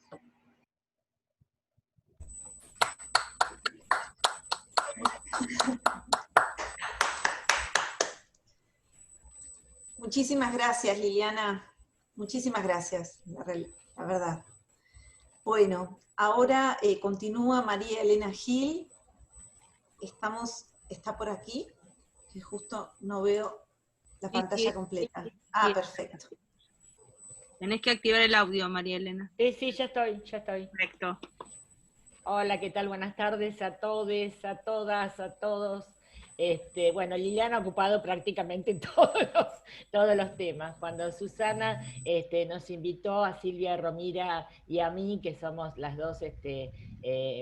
Muchísimas gracias, Liliana. Muchísimas gracias, la verdad. Bueno, ahora continúa María Elena Gil. Está por aquí, que justo no veo la pantalla completa. Ah, perfecto. Tenés que activar el audio, María Elena. Sí, ya estoy. Perfecto. Hola, ¿qué tal? Buenas tardes a todes, a todas, a todos. Bueno, Liliana ha ocupado prácticamente todos los temas. Cuando Susana nos invitó a Silvia Romira y a mí, que somos las dos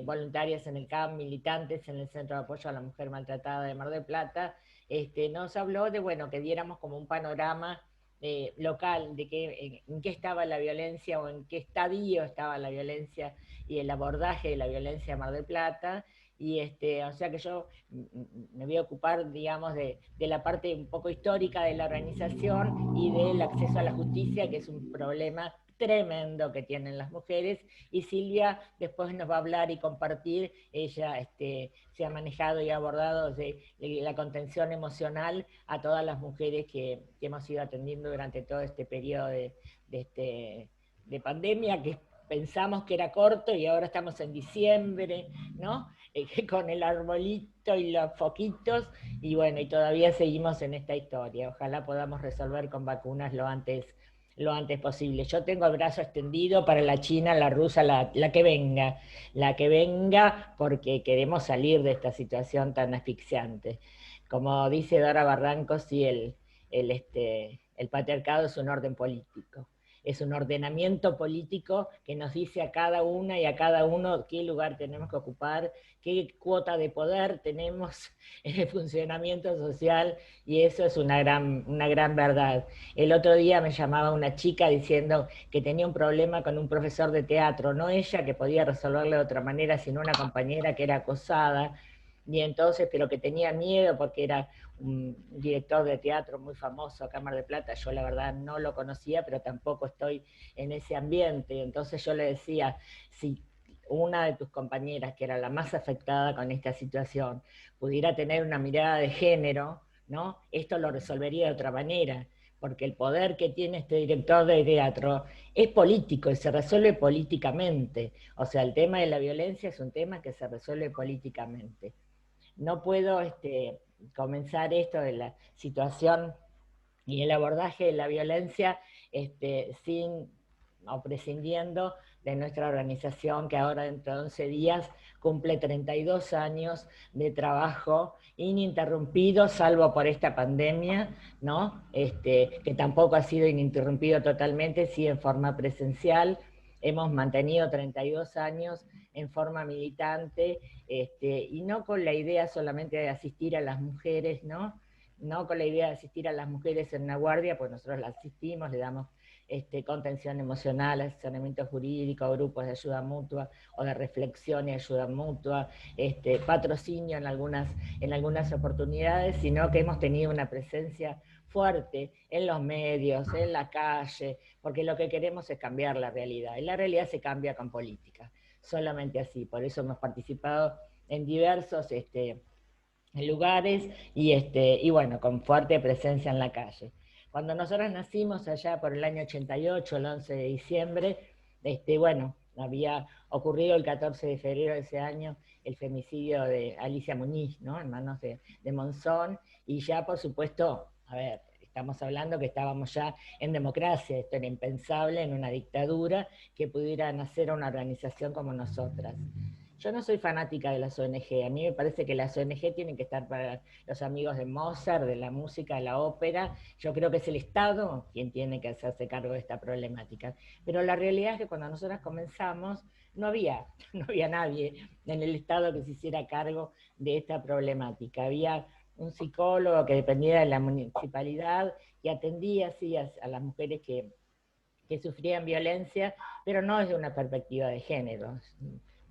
voluntarias en el CAM, militantes en el Centro de Apoyo a la Mujer Maltratada de Mar del Plata, nos habló de, bueno, que diéramos como un panorama local de en qué estaba la violencia o en qué estadio estaba la violencia y el abordaje de la violencia en Mar del Plata. Y o sea que yo me voy a ocupar, digamos, de la parte un poco histórica de la organización y del acceso a la justicia, que es un problema tremendo que tienen las mujeres, y Silvia después nos va a hablar y compartir. Ella se ha manejado y ha abordado de la contención emocional a todas las mujeres que hemos ido atendiendo durante todo este periodo de pandemia, que pensamos que era corto y ahora estamos en diciembre, ¿no? Con el arbolito y los foquitos, y bueno, y todavía seguimos en esta historia. Ojalá podamos resolver con vacunas lo antes posible. Yo tengo el brazo extendido para la china, la rusa, la que venga, porque queremos salir de esta situación tan asfixiante. Como dice Dora Barranco, sí, el patriarcado es un orden político. Es un ordenamiento político que nos dice a cada una y a cada uno qué lugar tenemos que ocupar, qué cuota de poder tenemos en el funcionamiento social, y eso es una gran verdad. El otro día me llamaba una chica diciendo que tenía un problema con un profesor de teatro, no ella, que podía resolverlo de otra manera, sino una compañera que era acosada, y entonces, pero que tenía miedo porque era un director de teatro muy famoso acá en Mar del Plata. Yo la verdad no lo conocía, pero tampoco estoy en ese ambiente. Entonces yo le decía, si una de tus compañeras, que era la más afectada con esta situación, pudiera tener una mirada de género, ¿no? Esto lo resolvería de otra manera, porque el poder que tiene este director de teatro es político y se resuelve políticamente. O sea, el tema de la violencia es un tema que se resuelve políticamente. No puedo comenzar esto de la situación y el abordaje de la violencia sin o prescindiendo de nuestra organización, que ahora dentro de 11 días cumple 32 años de trabajo ininterrumpido, salvo por esta pandemia, ¿no? Que tampoco ha sido ininterrumpido totalmente, sí en forma presencial. Hemos mantenido 32 años en forma militante, y no con la idea solamente de asistir a las mujeres, ¿no? No con la idea de asistir a las mujeres en una guardia, pues nosotros las asistimos, le damos contención emocional, asesoramiento jurídico, grupos de ayuda mutua o de reflexión y ayuda mutua, patrocinio en algunas oportunidades, sino que hemos tenido una presencia fuerte en los medios, en la calle, porque lo que queremos es cambiar la realidad, y la realidad se cambia con política, solamente así. Por eso hemos participado en diversos lugares y bueno, con fuerte presencia en la calle. Cuando nosotros nacimos allá por el año 88, el 11 de diciembre, bueno, había ocurrido el 14 de febrero de ese año el femicidio de Alicia Muñiz, ¿no?, en manos de Monzón, y ya por supuesto, a ver, estamos hablando que estábamos ya en democracia, esto era impensable en una dictadura que pudiera nacer una organización como nosotras. Yo no soy fanática de las ONG, a mí me parece que las ONG tienen que estar para los amigos de Mozart, de la música, de la ópera. Yo creo que es el Estado quien tiene que hacerse cargo de esta problemática. Pero la realidad es que cuando nosotras comenzamos, no había nadie en el Estado que se hiciera cargo de esta problemática. Había un psicólogo que dependía de la municipalidad y atendía así a las mujeres que sufrían violencia, pero no desde una perspectiva de género,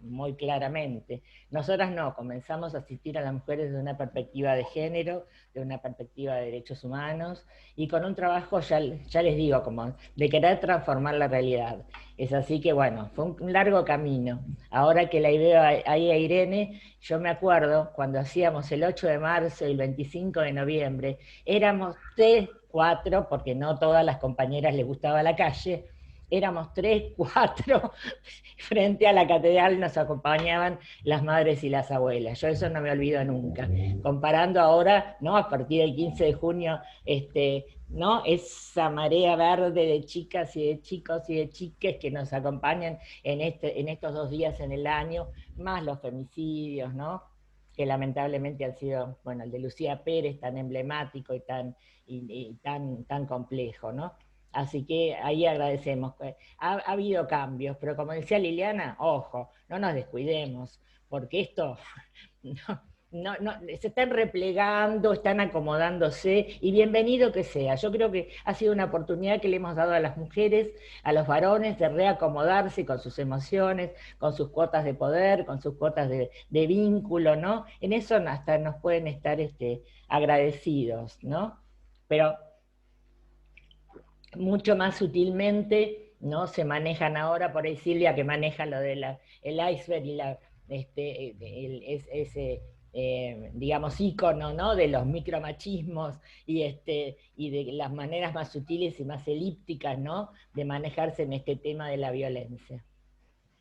muy claramente. Nosotras no, comenzamos a asistir a las mujeres desde una perspectiva de género, de una perspectiva de derechos humanos, y con un trabajo, ya les digo, como de querer transformar la realidad. Es así que bueno, fue un largo camino. Ahora que la veo ahí a Irene, yo me acuerdo cuando hacíamos el 8 de marzo y el 25 de noviembre, éramos 3, 4, porque no todas las compañeras les gustaba la calle, éramos 3, 4, frente a la catedral nos acompañaban las madres y las abuelas. Yo eso no me olvido nunca. Comparando ahora, ¿no?, a partir del 15 de junio, ¿no?, esa marea verde de chicas y de chicos y de chiques que nos acompañan en estos 2 días en el año, más los femicidios, ¿no?, que lamentablemente han sido, bueno, el de Lucía Pérez, tan emblemático y tan complejo, ¿no? Así que ahí agradecemos. Ha habido cambios, pero como decía Liliana, ojo, no nos descuidemos, porque esto se están replegando, están acomodándose, y bienvenido que sea. Yo creo que ha sido una oportunidad que le hemos dado a las mujeres, a los varones, de reacomodarse con sus emociones, con sus cuotas de poder, con sus cuotas de vínculo, ¿no? En eso hasta nos pueden estar agradecidos, ¿no? Pero mucho más sutilmente, ¿no?, se manejan ahora, por ahí Silvia que maneja lo de el iceberg y ese digamos, ícono, ¿no?, de los micromachismos y de las maneras más sutiles y más elípticas, ¿no?, de manejarse en este tema de la violencia.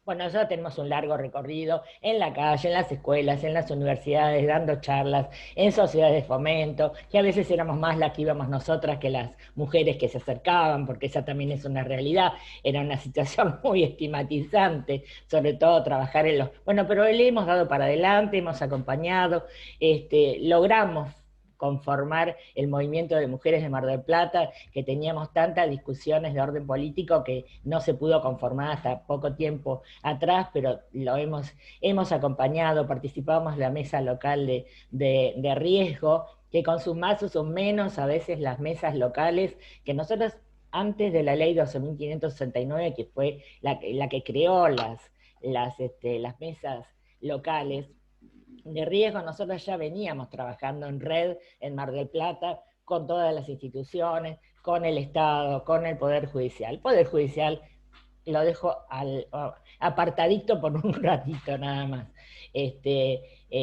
Bueno, nosotros tenemos un largo recorrido en la calle, en las escuelas, en las universidades, dando charlas, en sociedades de fomento, que a veces éramos más las que íbamos nosotras que las mujeres que se acercaban, porque esa también es una realidad, era una situación muy estigmatizante, sobre todo trabajar en los... Bueno, pero le hemos dado para adelante, hemos acompañado, logramos conformar el movimiento de mujeres de Mar del Plata, que teníamos tantas discusiones de orden político que no se pudo conformar hasta poco tiempo atrás, pero lo hemos acompañado, participamos en la mesa local de riesgo, que con sus más o sus menos, a veces las mesas locales, que nosotros antes de la ley 12.569, que fue la que creó las mesas locales de riesgo, nosotros ya veníamos trabajando en red en Mar del Plata, con todas las instituciones, con el Estado, con el Poder Judicial. El Poder Judicial lo dejo apartadito por un ratito nada más.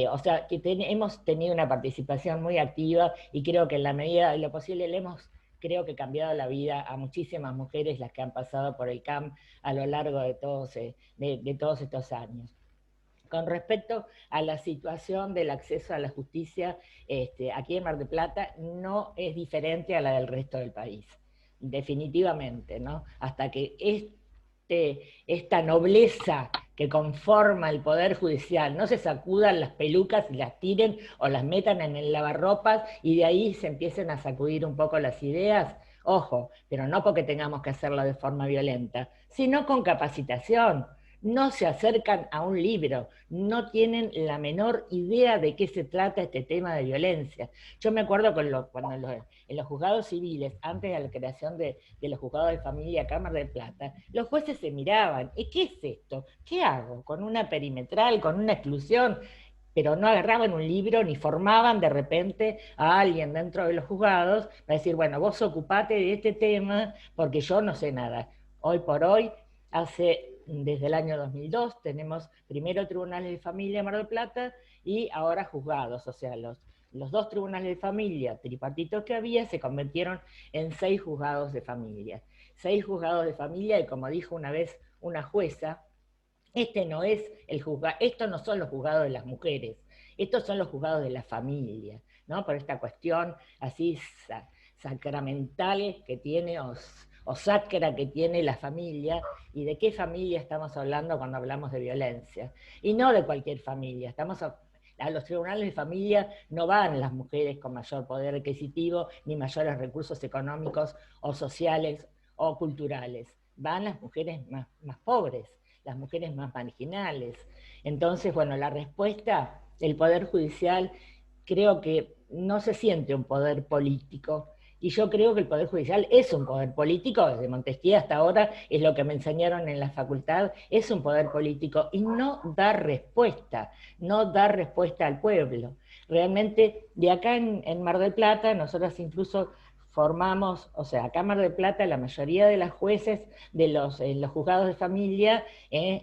O sea, que hemos tenido una participación muy activa, y creo que en la medida de lo posible le hemos, creo que, cambiado la vida a muchísimas mujeres, las que han pasado por el CAM a lo largo de todos estos años. Con respecto a la situación del acceso a la justicia, aquí en Mar del Plata no es diferente a la del resto del país, definitivamente, ¿no? Hasta que esta nobleza que conforma el Poder Judicial no se sacudan las pelucas y las tiren o las metan en el lavarropas y de ahí se empiecen a sacudir un poco las ideas, ojo, pero no porque tengamos que hacerlo de forma violenta, sino con capacitación. no se acercan a un libro, no tienen la menor idea de qué se trata este tema de violencia. Yo me acuerdo cuando en los juzgados civiles, antes de la creación de los juzgados de familia acá en Mar del Plata, los jueces se miraban, ¿y qué es esto? ¿Qué hago? ¿Con una perimetral, con una exclusión? Pero no agarraban un libro ni formaban de repente a alguien dentro de los juzgados para decir, bueno, vos ocupate de este tema porque yo no sé nada. Hoy por hoy, desde el año 2002, tenemos primero tribunales de familia en Mar del Plata y ahora juzgados, o sea, los 2 tribunales de familia tripartitos que había se convirtieron en 6 juzgados de familia. 6 juzgados de familia, y como dijo una vez una jueza, estos no son los juzgados de las mujeres, estos son los juzgados de la familia, ¿no? Por esta cuestión así sacramental que tiene, o sacra que tiene la familia, y de qué familia estamos hablando cuando hablamos de violencia. Y no de cualquier familia, a los tribunales de familia no van las mujeres con mayor poder adquisitivo, ni mayores recursos económicos, o sociales, o culturales. Van las mujeres más pobres, las mujeres más marginales. Entonces, bueno, la respuesta del Poder Judicial creo que no se siente un poder político, y yo creo que el Poder Judicial es un poder político, desde Montesquieu hasta ahora es lo que me enseñaron en la facultad, es un poder político, y no da respuesta al pueblo. Realmente, de acá en Mar del Plata, nosotros incluso formamos, o sea, acá en Mar del Plata la mayoría de las jueces de los juzgados de familia,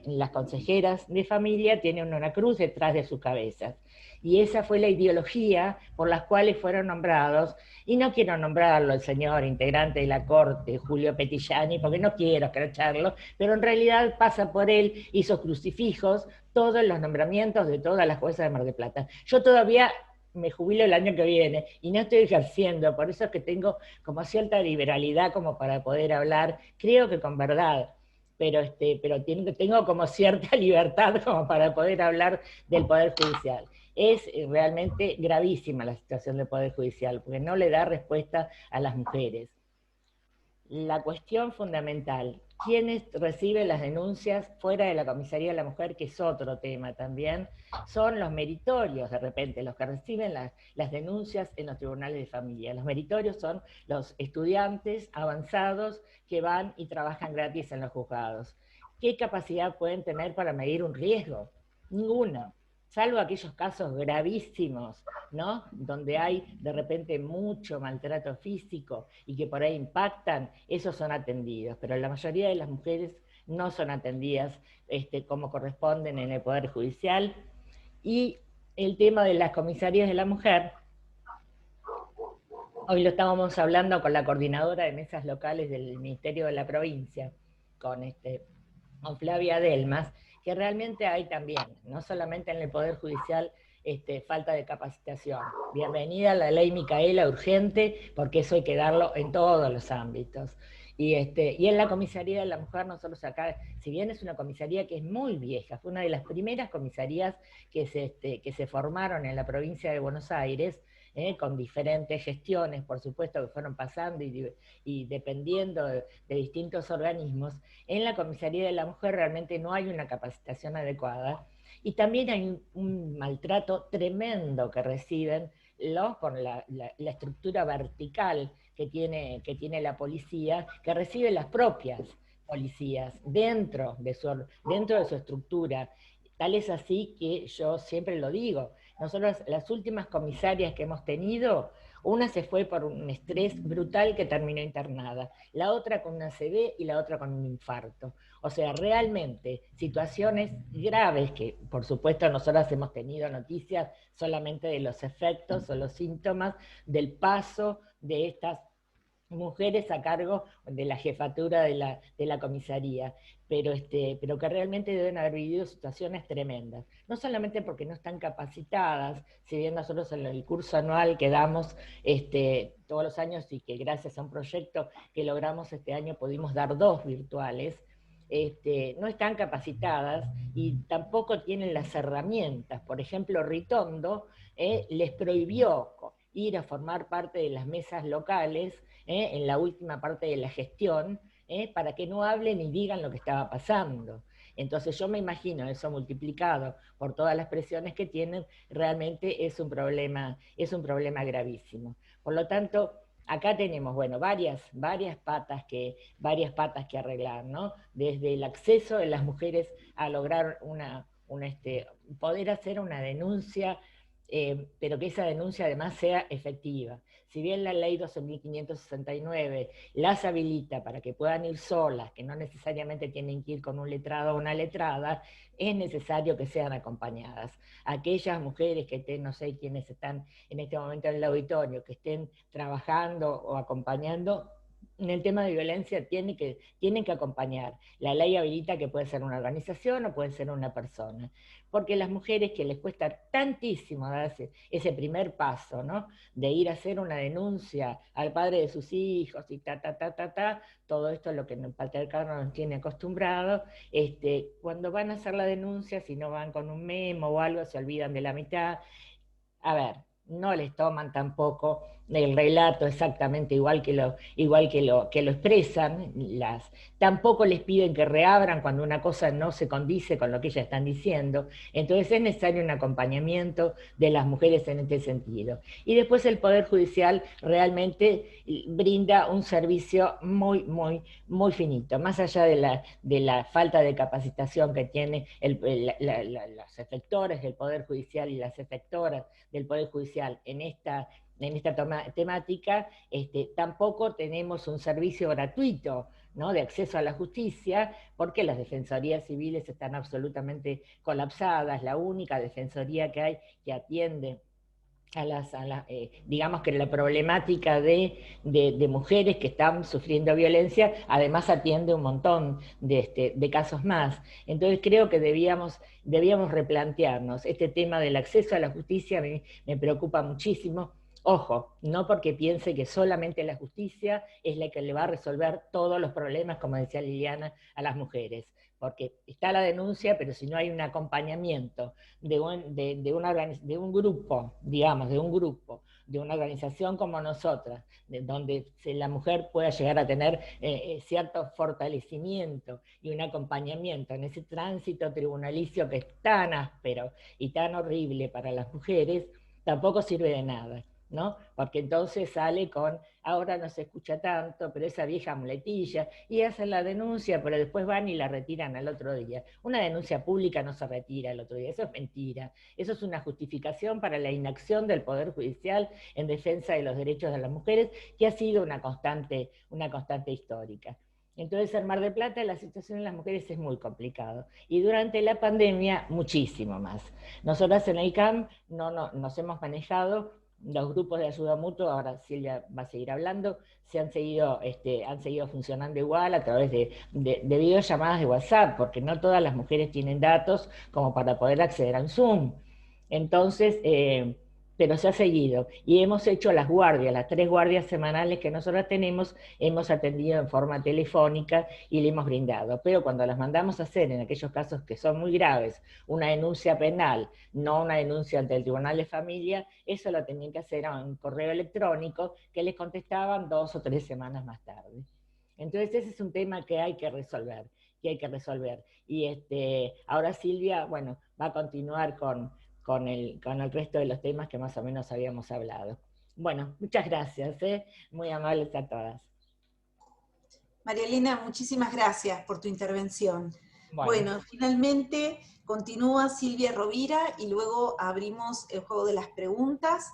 las consejeras de familia, tienen una cruz detrás de sus cabezas. Y esa fue la ideología por las cuales fueron nombrados, y no quiero nombrarlo el señor integrante de la Corte, Julio Petillani, porque no quiero escracharlo, pero en realidad pasa por él y sus crucifijos todos los nombramientos de todas las juezas de Mar del Plata. Yo todavía me jubilo el año que viene y no estoy ejerciendo, por eso es que tengo como cierta liberalidad como para poder hablar, creo que con verdad, pero tengo como cierta libertad como para poder hablar del Poder Judicial. Es realmente gravísima la situación del Poder Judicial, porque no le da respuesta a las mujeres. La cuestión fundamental, ¿quiénes reciben las denuncias fuera de la Comisaría de la Mujer, que es otro tema también? Son los meritorios, de repente, los que reciben las denuncias en los tribunales de familia. Los meritorios son los estudiantes avanzados que van y trabajan gratis en los juzgados. ¿Qué capacidad pueden tener para medir un riesgo? Ninguna, salvo aquellos casos gravísimos, ¿no? Donde hay de repente mucho maltrato físico y que por ahí impactan, esos son atendidos, pero la mayoría de las mujeres no son atendidas como corresponden en el Poder Judicial. Y el tema de las comisarías de la mujer, hoy lo estábamos hablando con la coordinadora de mesas locales del Ministerio de la Provincia, con Flavia Delmas, que realmente hay también, no solamente en el Poder Judicial, falta de capacitación. Bienvenida a la ley Micaela, urgente, porque eso hay que darlo en todos los ámbitos. Y en la Comisaría de la Mujer, nosotros acá, si bien es una comisaría que es muy vieja, fue una de las primeras comisarías que se formaron en la provincia de Buenos Aires, con diferentes gestiones, por supuesto, que fueron pasando y dependiendo de distintos organismos, en la Comisaría de la Mujer realmente no hay una capacitación adecuada, y también hay un maltrato tremendo que reciben por la estructura vertical que tiene la policía, que reciben las propias policías dentro de su estructura. Tal es así que yo siempre lo digo, nosotros las últimas comisarias que hemos tenido, una se fue por un estrés brutal que terminó internada, la otra con una ACV y la otra con un infarto. O sea, realmente situaciones graves que, por supuesto, nosotros hemos tenido noticias solamente de los efectos o los síntomas del paso de estas mujeres a cargo de la jefatura de la comisaría, pero que realmente deben haber vivido situaciones tremendas, no solamente porque no están capacitadas, si bien nosotros en el curso anual que damos todos los años, y que gracias a un proyecto que logramos este año pudimos dar 2 virtuales, no están capacitadas y tampoco tienen las herramientas. Por ejemplo, Ritondo les prohibió ir a formar parte de las mesas locales en la última parte de la gestión, para que no hablen y digan lo que estaba pasando. Entonces yo me imagino eso multiplicado por todas las presiones que tienen, realmente es un problema gravísimo. Por lo tanto, acá tenemos, bueno, varias patas que arreglar, ¿no? Desde el acceso de las mujeres a lograr poder hacer una denuncia, pero que esa denuncia además sea efectiva. Si bien la ley 12.569 las habilita para que puedan ir solas, que no necesariamente tienen que ir con un letrado o una letrada, es necesario que sean acompañadas. Aquellas mujeres que estén, no sé quiénes están en este momento en el auditorio, que estén trabajando o acompañando, en el tema de violencia tienen que acompañar. La ley habilita que puede ser una organización o puede ser una persona. Porque las mujeres que les cuesta tantísimo dar ese primer paso, ¿no? De ir a hacer una denuncia al padre de sus hijos y todo esto es lo que el patriarcado nos tiene acostumbrado, cuando van a hacer la denuncia, si no van con un memo o algo, se olvidan de la mitad. A ver, no les toman tampoco el relato exactamente igual que lo expresan, tampoco les piden que reabran cuando una cosa no se condice con lo que ellas están diciendo. Entonces es necesario un acompañamiento de las mujeres en este sentido. Y después el Poder Judicial realmente brinda un servicio muy, muy, muy finito, más allá de la falta de capacitación que tiene los efectores del Poder Judicial y las efectoras del Poder Judicial en esta temática, tampoco tenemos un servicio gratuito, ¿no?, de acceso a la justicia, porque las defensorías civiles están absolutamente colapsadas. La única defensoría que hay que atiende digamos que la problemática de mujeres que están sufriendo violencia, además atiende un montón de casos más. Entonces creo que debíamos replantearnos este tema del acceso a la justicia. Me preocupa muchísimo. Ojo, no porque piense que solamente la justicia es la que le va a resolver todos los problemas, como decía Liliana, a las mujeres, porque está la denuncia, pero si no hay un acompañamiento de un grupo, digamos, de una organización como nosotras, donde la mujer pueda llegar a tener cierto fortalecimiento y un acompañamiento en ese tránsito tribunalicio que es tan áspero y tan horrible para las mujeres, tampoco sirve de nada, ¿no? Porque entonces sale con, ahora no se escucha tanto, pero esa vieja muletilla, y hacen la denuncia, pero después van y la retiran al otro día. Una denuncia pública no se retira al otro día, eso es mentira. Eso es una justificación para la inacción del Poder Judicial en defensa de los derechos de las mujeres, que ha sido una constante histórica. Entonces en Mar del Plata la situación de las mujeres es muy complicada, y durante la pandemia muchísimo más. Nosotras en el CAM nos hemos manejado. Los grupos de ayuda mutua, ahora Silvia va a seguir hablando, han seguido funcionando igual a través de videollamadas de WhatsApp, porque no todas las mujeres tienen datos como para poder acceder a un Zoom. Entonces, pero se ha seguido. Y hemos hecho las 3 guardias semanales que nosotros tenemos, hemos atendido en forma telefónica y le hemos brindado. Pero cuando las mandamos a hacer, en aquellos casos que son muy graves, una denuncia penal, no una denuncia ante el Tribunal de Familia, eso lo tenían que hacer a un correo electrónico que les contestaban 2 o 3 semanas más tarde. Entonces ese es un tema que hay que resolver. Y ahora Silvia, bueno, va a continuar con el resto de los temas que más o menos habíamos hablado. Bueno, muchas gracias, muy amables a todas. María Elena, muchísimas gracias por tu intervención. Bueno, finalmente continúa Silvia Rovira y luego abrimos el juego de las preguntas,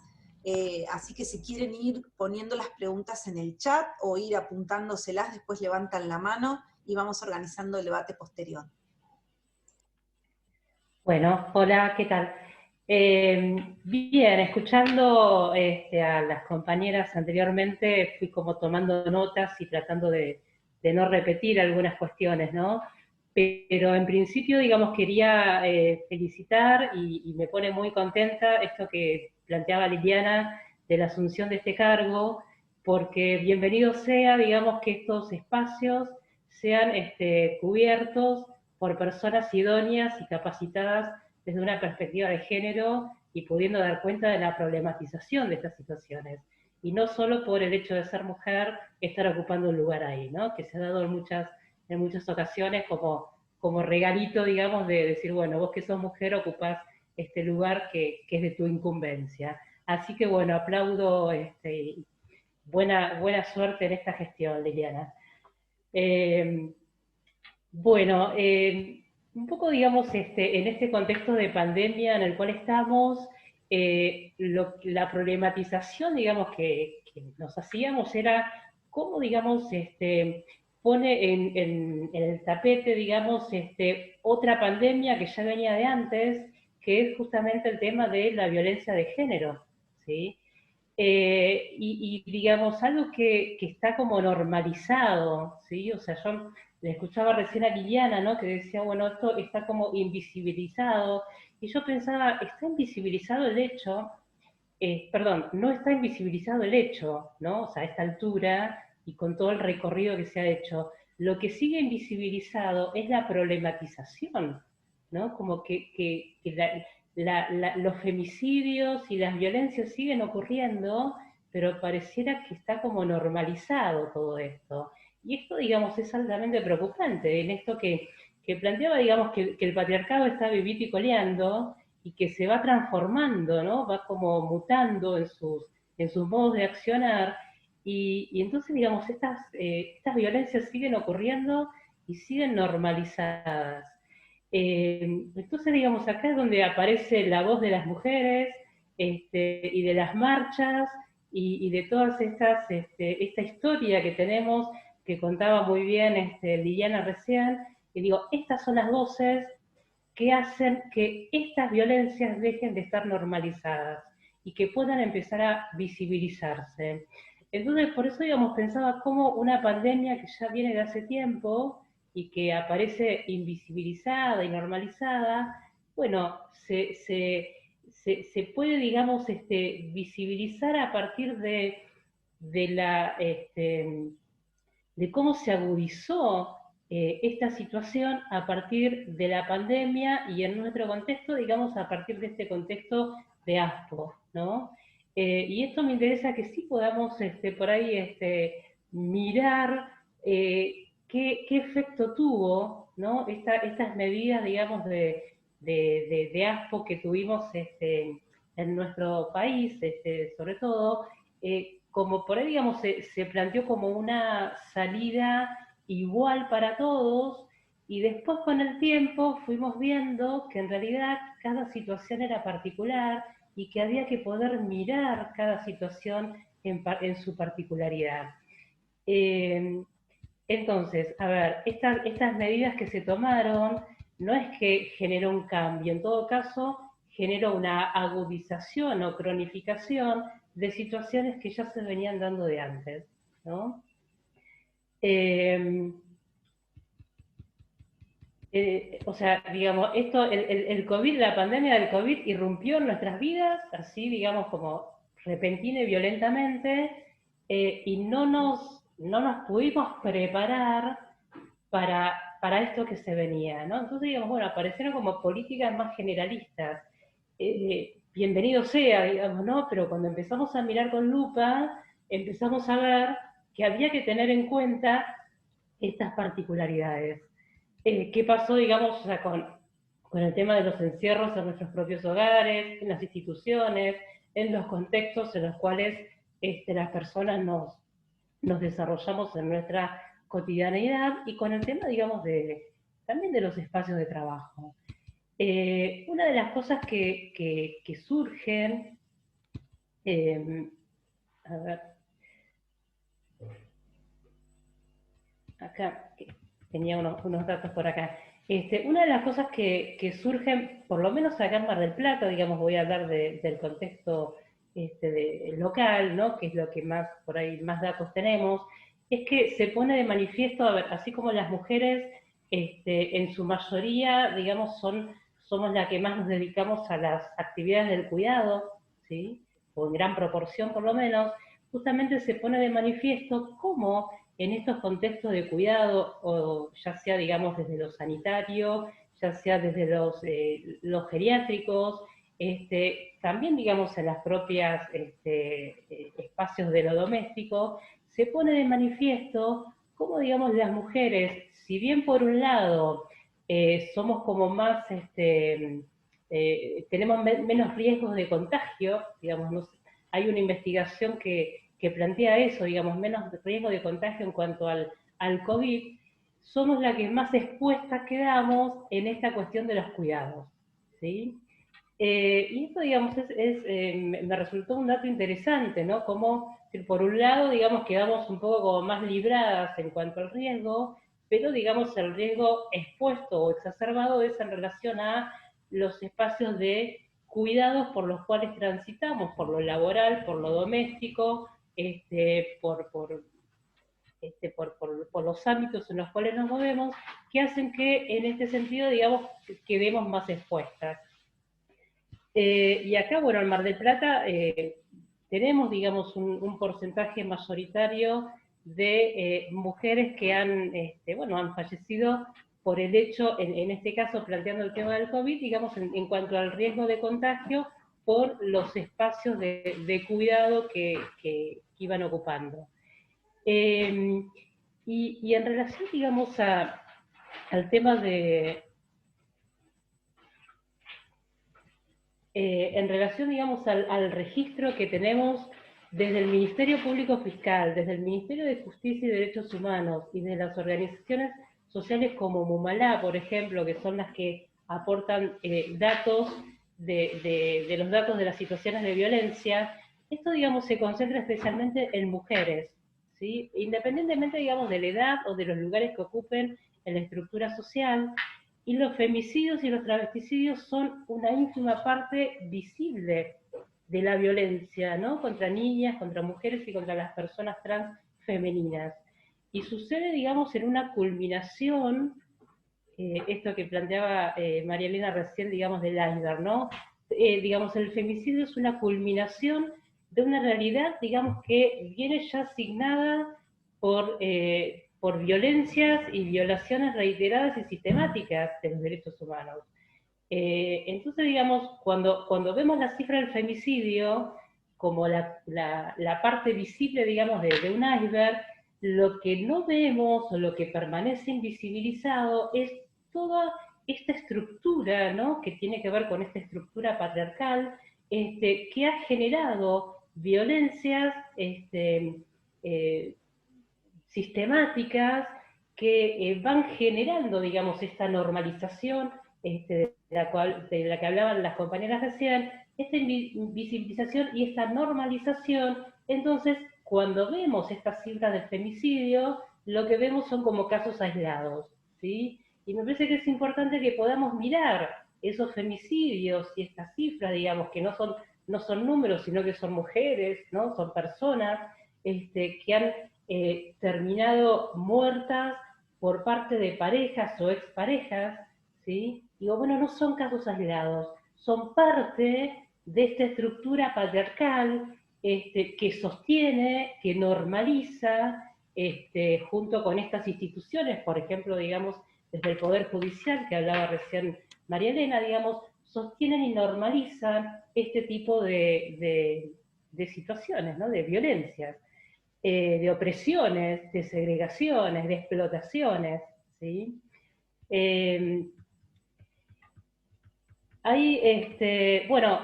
así que si quieren ir poniendo las preguntas en el chat o ir apuntándoselas, después levantan la mano y vamos organizando el debate posterior. Bueno, hola, ¿qué tal? Bien, escuchando a las compañeras anteriormente, fui como tomando notas y tratando de no repetir algunas cuestiones, ¿no? Pero en principio, digamos, quería felicitar y me pone muy contenta esto que planteaba Liliana de la asunción de este cargo, porque bienvenido sea, digamos, que estos espacios sean cubiertos por personas idóneas y capacitadas desde una perspectiva de género y pudiendo dar cuenta de la problematización de estas situaciones. Y no solo por el hecho de ser mujer, estar ocupando un lugar ahí, ¿no? Que se ha dado en muchas ocasiones como como regalito, digamos, de decir, bueno, vos que sos mujer ocupás este lugar que es de tu incumbencia. Así que bueno, aplaudo, buena suerte en esta gestión, Liliana. Bueno, un poco, digamos, en este contexto de pandemia en el cual estamos, la problematización, digamos, que nos hacíamos era cómo, digamos, pone en el tapete, digamos, otra pandemia que ya venía de antes, que es justamente el tema de la violencia de género, ¿sí? Digamos, algo que está como normalizado, ¿sí? O sea, yo le escuchaba recién a Liliana, ¿no? Que decía, bueno, esto está como invisibilizado, y yo pensaba, está invisibilizado el hecho, perdón, no está invisibilizado el hecho, ¿no? O sea, a esta altura, y con todo el recorrido que se ha hecho, lo que sigue invisibilizado es la problematización, ¿no? Como que los femicidios y las violencias siguen ocurriendo, pero pareciera que está como normalizado todo esto. Y esto, digamos, es altamente preocupante, en esto que planteaba, digamos, que el patriarcado está vivito y coleando, y que se va transformando, ¿no? Va como mutando en sus modos de accionar, y entonces, digamos, estas violencias siguen ocurriendo y siguen normalizadas. Entonces, digamos, acá es donde aparece la voz de las mujeres, y de las marchas, y de todas esta historia que tenemos, que contaba muy bien Liliana recién, y digo, estas son las voces que hacen que estas violencias dejen de estar normalizadas y que puedan empezar a visibilizarse. Entonces, por eso, digamos, pensaba cómo una pandemia que ya viene de hace tiempo y que aparece invisibilizada y normalizada, bueno, se puede, digamos, visibilizar a partir de cómo se agudizó esta situación a partir de la pandemia, y en nuestro contexto, digamos, a partir de este contexto de ASPO, ¿no? Y esto me interesa que sí podamos por ahí mirar qué efecto tuvo, ¿no? Estas medidas, digamos, de ASPO que tuvimos en nuestro país, sobre todo, como por ahí, digamos, se planteó como una salida igual para todos, y después con el tiempo fuimos viendo que en realidad cada situación era particular y que había que poder mirar cada situación en su particularidad. Entonces, a ver, estas medidas que se tomaron no es que generó un cambio, en todo caso generó una agudización o cronificación de situaciones que ya se venían dando de antes, ¿no? O sea, digamos, el COVID, la pandemia del COVID irrumpió en nuestras vidas, así, digamos, como repentina y violentamente, y no nos pudimos preparar para esto que se venía, ¿no? Entonces, digamos, bueno, aparecieron como políticas más generalistas. Bienvenido sea, digamos, ¿no? Pero cuando empezamos a mirar con lupa, empezamos a ver que había que tener en cuenta estas particularidades. ¿Qué pasó, digamos, o sea, con el tema de los encierros en nuestros propios hogares, en las instituciones, en los contextos en los cuales las personas nos desarrollamos en nuestra cotidianeidad, y con el tema, digamos, también de los espacios de trabajo? Una de las cosas que surgen, a ver, acá tenía unos datos por acá. Una de las cosas que surgen, por lo menos acá en Mar del Plata, digamos, voy a hablar del contexto local, ¿no? Que es lo que más, por ahí, más datos tenemos, es que se pone de manifiesto, a ver, así como las mujeres, en su mayoría, digamos, somos las que más nos dedicamos a las actividades del cuidado, ¿sí? O en gran proporción, por lo menos, justamente se pone de manifiesto cómo en estos contextos de cuidado, o ya sea, digamos, desde lo sanitario, ya sea desde los geriátricos, también, digamos, en las propias espacios de lo doméstico, se pone de manifiesto cómo, digamos, las mujeres, si bien por un lado somos como más, tenemos menos riesgos de contagio, digamos, hay una investigación que plantea eso, digamos, menos riesgo de contagio en cuanto al COVID, somos la que más expuestas quedamos en esta cuestión de los cuidados, ¿sí? Y esto, digamos, me resultó un dato interesante, ¿no? Como, por un lado, digamos, quedamos un poco como más libradas en cuanto al riesgo, pero, digamos, el riesgo expuesto o exacerbado es en relación a los espacios de cuidados por los cuales transitamos, por lo laboral, por lo doméstico, por los ámbitos en los cuales nos movemos, que hacen que, en este sentido, digamos, quedemos más expuestas. Y acá, bueno, en Mar del Plata tenemos, digamos, un porcentaje mayoritario de mujeres que han, han fallecido por el hecho, en este caso planteando el tema del COVID, digamos, en cuanto al riesgo de contagio por los espacios de cuidado que iban ocupando. Y en relación, digamos, al tema de... en relación, digamos, al registro que tenemos desde el Ministerio Público Fiscal, desde el Ministerio de Justicia y Derechos Humanos y de las organizaciones sociales como Mumalá, por ejemplo, que son las que aportan datos de los datos de las situaciones de violencia, esto, digamos, se concentra especialmente en mujeres, ¿sí? Independientemente, digamos, de la edad o de los lugares que ocupen en la estructura social. Y los femicidios y los travesticidios son una ínfima parte visible de la violencia, ¿no? Contra niñas, contra mujeres y contra las personas trans femeninas. Y sucede, digamos, en una culminación, esto que planteaba María Elena recién, digamos, del iceberg, ¿no? Digamos, el femicidio es una culminación de una realidad, digamos, que viene ya asignada por violencias y violaciones reiteradas y sistemáticas de los derechos humanos. Entonces, digamos, cuando vemos la cifra del femicidio como la parte visible, digamos, de un iceberg, lo que no vemos o lo que permanece invisibilizado es toda esta estructura, ¿no? Que tiene que ver con esta estructura patriarcal, que ha generado violencias sistemáticas que van generando, digamos, esta normalización de la que hablaban las compañeras recién, esta invisibilización y esta normalización. Entonces, cuando vemos estas cifras del femicidio, lo que vemos son como casos aislados, ¿sí? Y me parece que es importante que podamos mirar esos femicidios y estas cifras, digamos, que no son números, sino que son mujeres, ¿no? Son personas que han terminado muertas por parte de parejas o exparejas, ¿sí? Digo, bueno, no son casos aislados, son parte de esta estructura patriarcal que sostiene, que normaliza, junto con estas instituciones, por ejemplo, digamos, desde el Poder Judicial, que hablaba recién María Elena, digamos, sostienen y normalizan este tipo de situaciones, ¿no? De violencias. De opresiones, de segregaciones, de explotaciones, ¿sí? Ahí, bueno,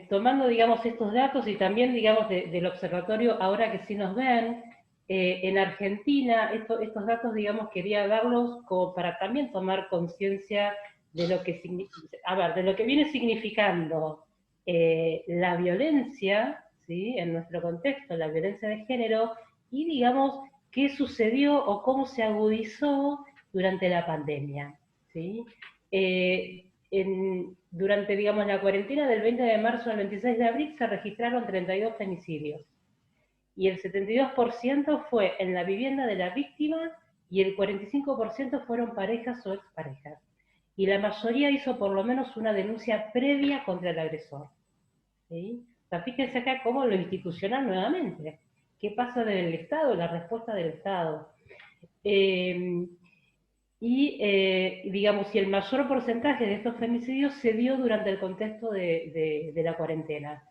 tomando, digamos, estos datos y también, digamos, del observatorio, ahora que sí nos ven, en Argentina, estos datos, digamos, quería darlos como para también tomar conciencia de lo que de lo que viene significando la violencia, ¿sí? En nuestro contexto, la violencia de género, y digamos, qué sucedió o cómo se agudizó durante la pandemia, ¿sí? Durante, digamos, la cuarentena del 20 de marzo al 26 de abril se registraron 32 femicidios, y el 72% fue en la vivienda de la víctima y el 45% fueron parejas o exparejas. Y la mayoría hizo por lo menos una denuncia previa contra el agresor, ¿sí? O sea, fíjense acá cómo lo institucional nuevamente. ¿Qué pasa del Estado? La respuesta del Estado. Digamos, y el mayor porcentaje de estos femicidios se dio durante el contexto de la cuarentena.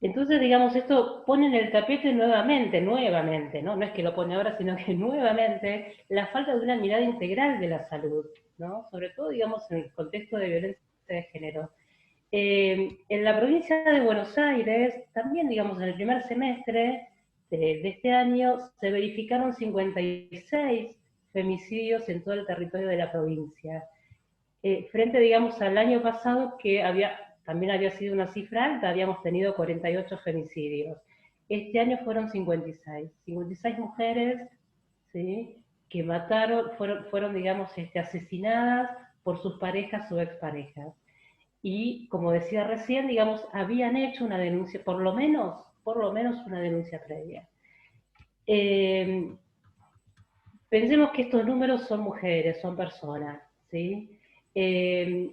Entonces, digamos, esto pone en el tapete nuevamente, ¿no? No es que lo pone ahora, sino que nuevamente, la falta de una mirada integral de la salud, ¿no? Sobre todo, digamos, en el contexto de violencia de género. En la provincia de Buenos Aires, también, digamos, en el primer semestre de este año, se verificaron 56 femicidios en todo el territorio de la provincia. Frente, digamos, al año pasado, que también había sido una cifra alta, habíamos tenido 48 femicidios. Este año fueron 56 mujeres, ¿sí?, que fueron digamos, asesinadas por sus parejas o exparejas. Y, como decía recién, digamos, habían hecho una denuncia, por lo menos una denuncia previa. Pensemos que estos números son mujeres, son personas, ¿sí?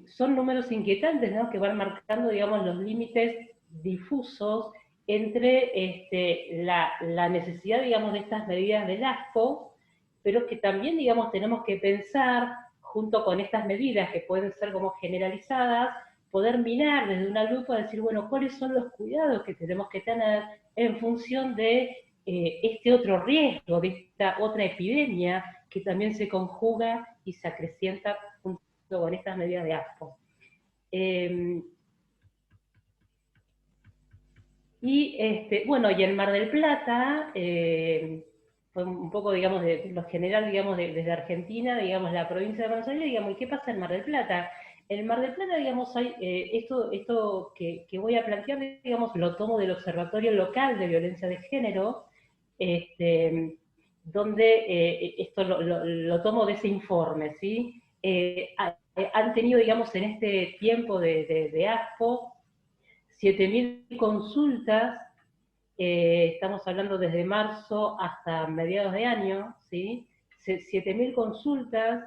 Son números inquietantes, ¿no?, que van marcando, digamos, los límites difusos entre la necesidad, digamos, de estas medidas del ASPO, pero que también, digamos, tenemos que pensar, junto con estas medidas que pueden ser como generalizadas, poder mirar desde una lupa, decir, bueno, ¿cuáles son los cuidados que tenemos que tener en función de este otro riesgo, de esta otra epidemia que también se conjuga y se acrecienta junto con estas medidas de ASPO? Bueno, y en Mar del Plata, fue un poco, digamos, de lo general, digamos, desde Argentina, digamos, la provincia de Buenos Aires, digamos, ¿y qué pasa en Mar del Plata? En Mar del Plata, digamos, hay esto que voy a plantear, digamos, lo tomo del Observatorio Local de Violencia de Género, donde esto lo tomo de ese informe, ¿sí? Han tenido, digamos, en este tiempo de ASPO, 7.000 consultas, estamos hablando desde marzo hasta mediados de año, ¿sí? 7.000 consultas,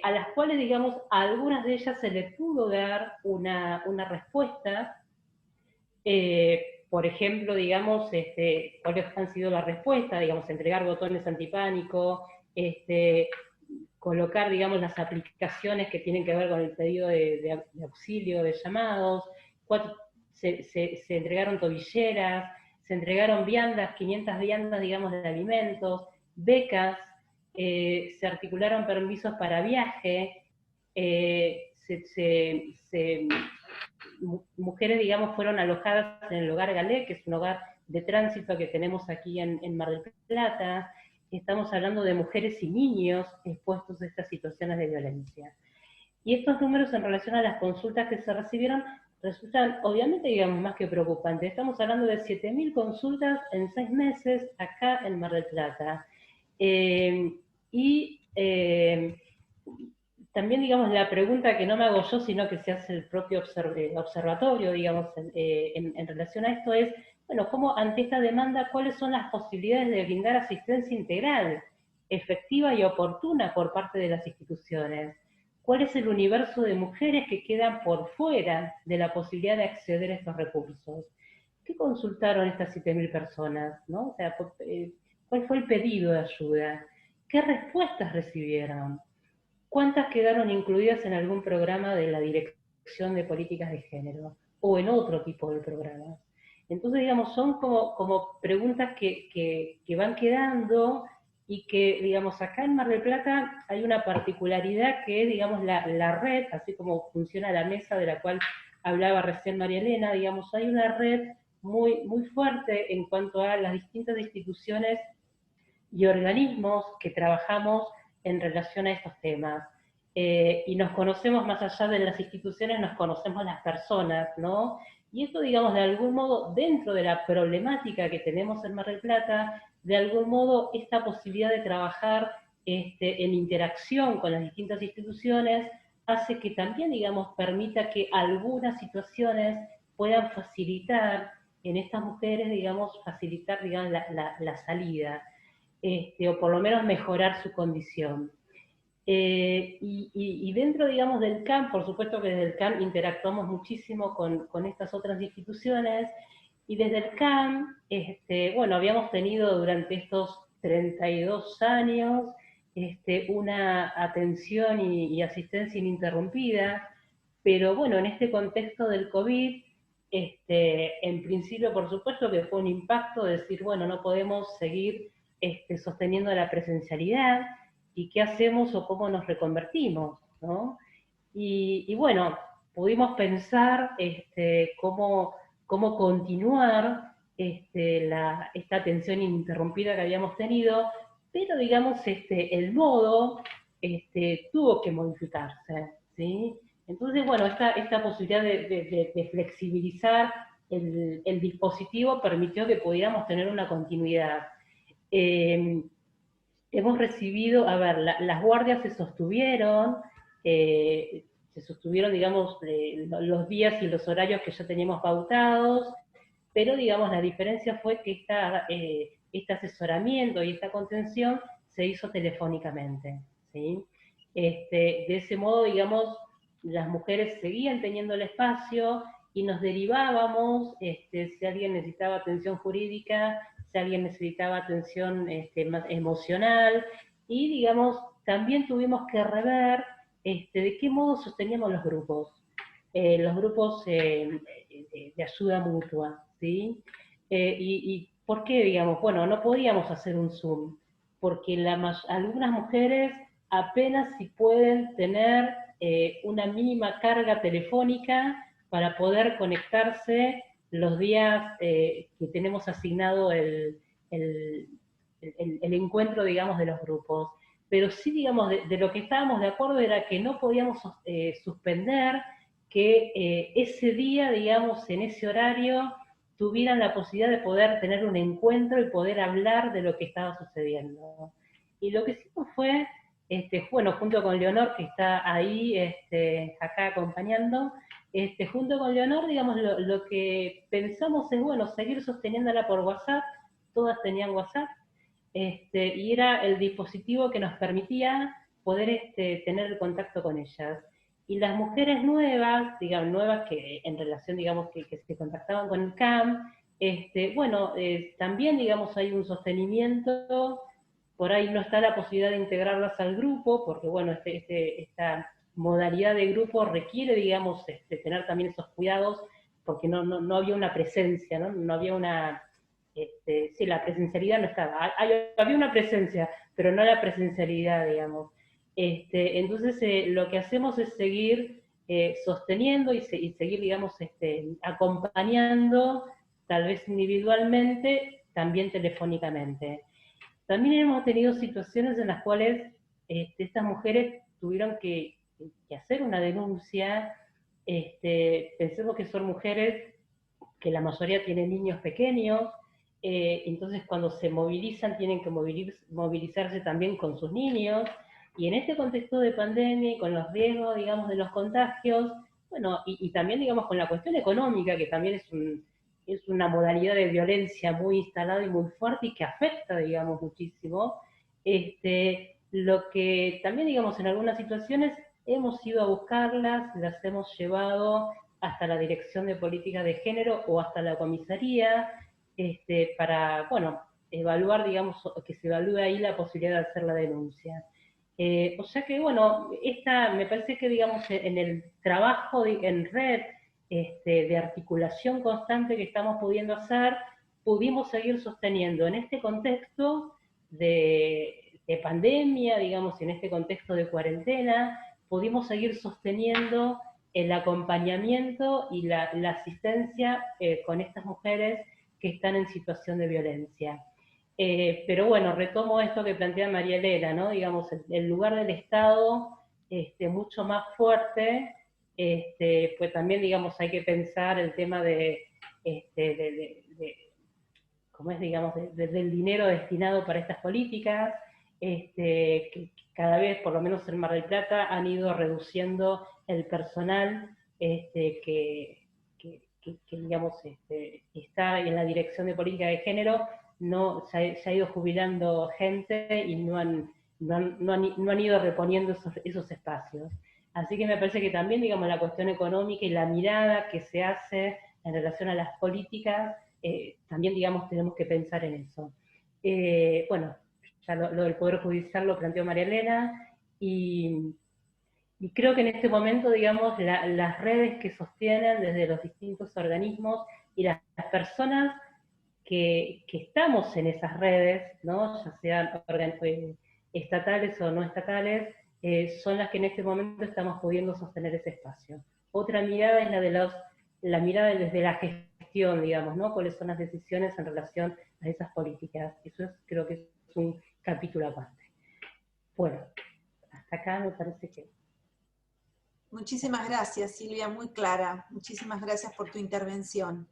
a las cuales, digamos, a algunas de ellas se le pudo dar una respuesta. Por ejemplo, digamos, ¿cuáles han sido las respuestas? Digamos, entregar botones antipánico, colocar, digamos, las aplicaciones que tienen que ver con el pedido de auxilio, de llamados, se entregaron tobilleras, se entregaron viandas, 500 viandas, digamos, de alimentos, becas, se articularon permisos para viaje, mujeres, digamos, fueron alojadas en el Hogar Galé, que es un hogar de tránsito que tenemos aquí en Mar del Plata. Estamos hablando de mujeres y niños expuestos a estas situaciones de violencia. Y estos números en relación a las consultas que se recibieron resultan, obviamente, digamos, más que preocupantes. Estamos hablando de 7.000 consultas en 6 meses acá en Mar del Plata. También, digamos, la pregunta que no me hago yo, sino que se hace el propio observatorio, digamos, en relación a esto es, bueno, ¿cómo ante esta demanda, cuáles son las posibilidades de brindar asistencia integral, efectiva y oportuna por parte de las instituciones? ¿Cuál es el universo de mujeres que quedan por fuera de la posibilidad de acceder a estos recursos? ¿Qué consultaron estas 7.000 personas? ¿No? O sea, ¿cuál fue el pedido de ayuda? ¿Qué respuestas recibieron? ¿Cuántas quedaron incluidas en algún programa de la Dirección de Políticas de Género o en otro tipo de programas? Entonces, digamos, son como preguntas que van quedando y que, digamos, acá en Mar del Plata hay una particularidad que es, digamos, la red, así como funciona la mesa de la cual hablaba recién María Elena, digamos, hay una red muy, muy fuerte en cuanto a las distintas instituciones y organismos que trabajamos en relación a estos temas. Y nos conocemos más allá de las instituciones, nos conocemos las personas, ¿no? Y esto, digamos, de algún modo, dentro de la problemática que tenemos en Mar del Plata, de algún modo esta posibilidad de trabajar en interacción con las distintas instituciones hace que también, digamos, permita que algunas situaciones puedan facilitar en estas mujeres, digamos, facilitar, digamos, la salida. O por lo menos mejorar su condición. Y dentro, digamos, del CAM, por supuesto que desde el CAM interactuamos muchísimo con estas otras instituciones, y desde el CAM, bueno, habíamos tenido durante estos 32 años una atención y asistencia ininterrumpida, pero bueno, en este contexto del COVID, En principio, por supuesto que fue un impacto de decir, bueno, no podemos seguir sosteniendo la presencialidad, y qué hacemos o cómo nos reconvertimos, ¿no? Y bueno, pudimos pensar cómo continuar esta atención ininterrumpida que habíamos tenido, pero digamos, el modo tuvo que modificarse, ¿sí? Entonces, bueno, esta posibilidad de flexibilizar el dispositivo permitió que pudiéramos tener una continuidad. Hemos recibido, a ver, las guardias se sostuvieron, digamos, los días y los horarios que ya teníamos pautados, pero, digamos, la diferencia fue que este asesoramiento y esta contención se hizo telefónicamente, ¿sí? De ese modo, digamos, las mujeres seguían teniendo el espacio y nos derivábamos, si alguien necesitaba atención jurídica, si alguien necesitaba atención más emocional, y, digamos, también tuvimos que rever de qué modo sosteníamos los grupos de ayuda mutua, ¿sí? Y ¿por qué, digamos? Bueno, no podíamos hacer un Zoom, porque algunas mujeres apenas si pueden tener una mínima carga telefónica para poder conectarse los días que tenemos asignado el encuentro, digamos, de los grupos. Pero sí, digamos, de lo que estábamos de acuerdo era que no podíamos suspender que ese día, digamos, en ese horario, tuvieran la posibilidad de poder tener un encuentro y poder hablar de lo que estaba sucediendo. Y lo que hicimos fue, bueno, junto con Leonor, que está ahí acá acompañando, junto con Leonor, digamos, lo que pensamos es, bueno, seguir sosteniéndola por WhatsApp, todas tenían WhatsApp, y era el dispositivo que nos permitía poder tener el contacto con ellas. Y las mujeres nuevas, digamos, nuevas que en relación, digamos, que se contactaban con el CAM, bueno, también, digamos, hay un sostenimiento, por ahí no está la posibilidad de integrarlas al grupo, porque, bueno, esta modalidad de grupo requiere, digamos, tener también esos cuidados, porque no había una presencia, ¿no? No había una... sí, la presencialidad no estaba. Había una presencia, pero no la presencialidad, digamos. Entonces, lo que hacemos es seguir sosteniendo y seguir, digamos, acompañando, tal vez individualmente, también telefónicamente. También hemos tenido situaciones en las cuales estas mujeres tuvieron que hacer una denuncia. Pensemos que son mujeres que la mayoría tienen niños pequeños, entonces cuando se movilizan tienen que movilizarse también con sus niños, y en este contexto de pandemia y con los riesgos, digamos, de los contagios, bueno, y también, digamos, con la cuestión económica, que también es una modalidad de violencia muy instalada y muy fuerte y que afecta, digamos, muchísimo, lo que también, digamos, en algunas situaciones hemos ido a buscarlas, las hemos llevado hasta la Dirección de Política de Género o hasta la comisaría, para, bueno, evaluar, digamos, que se evalúe ahí la posibilidad de hacer la denuncia. O sea que, bueno, me parece que, digamos, en el trabajo en red, de articulación constante que estamos pudiendo hacer, pudimos seguir sosteniendo en este contexto de pandemia, digamos, en este contexto de cuarentena, pudimos seguir sosteniendo el acompañamiento y la asistencia con estas mujeres que están en situación de violencia. Pero bueno, retomo esto que plantea María Elena, ¿no? Digamos, el lugar del Estado mucho más fuerte, pues también, digamos, hay que pensar el tema ¿cómo es, digamos, del dinero destinado para estas políticas, que cada vez, por lo menos en Mar del Plata, han ido reduciendo el personal que digamos, está en la Dirección de Política de Género. Se ha ido jubilando gente y no han ido reponiendo esos espacios. Así que me parece que también, digamos, la cuestión económica y la mirada que se hace en relación a las políticas, también, digamos, tenemos que pensar en eso. Bueno, ya lo del Poder Judicial lo planteó María Elena, y Y creo que en este momento, digamos, las redes que sostienen desde los distintos organismos y las personas que estamos en esas redes, ¿no? Ya sean estatales o no estatales, son las que en este momento estamos pudiendo sostener ese espacio. Otra mirada es la mirada desde la gestión, digamos, ¿no? Cuáles son las decisiones en relación a esas políticas. Eso creo que es un capítulo aparte. Bueno, hasta acá me parece que... Muchísimas gracias, Silvia, muy clara. Muchísimas gracias por tu intervención.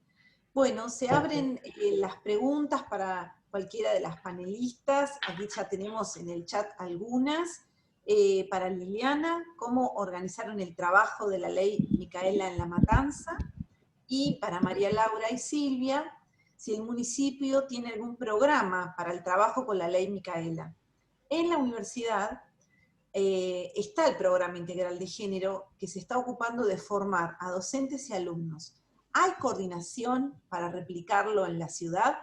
Bueno, se abren las preguntas para cualquiera de las panelistas. Aquí ya tenemos en el chat algunas. Para Liliana, ¿cómo organizaron el trabajo de la ley Micaela en La Matanza? Y para María Laura y Silvia, si el municipio tiene algún programa para el trabajo con la ley Micaela. En la universidad está el programa integral de género que se está ocupando de formar a docentes y alumnos. ¿Hay coordinación para replicarlo en la ciudad?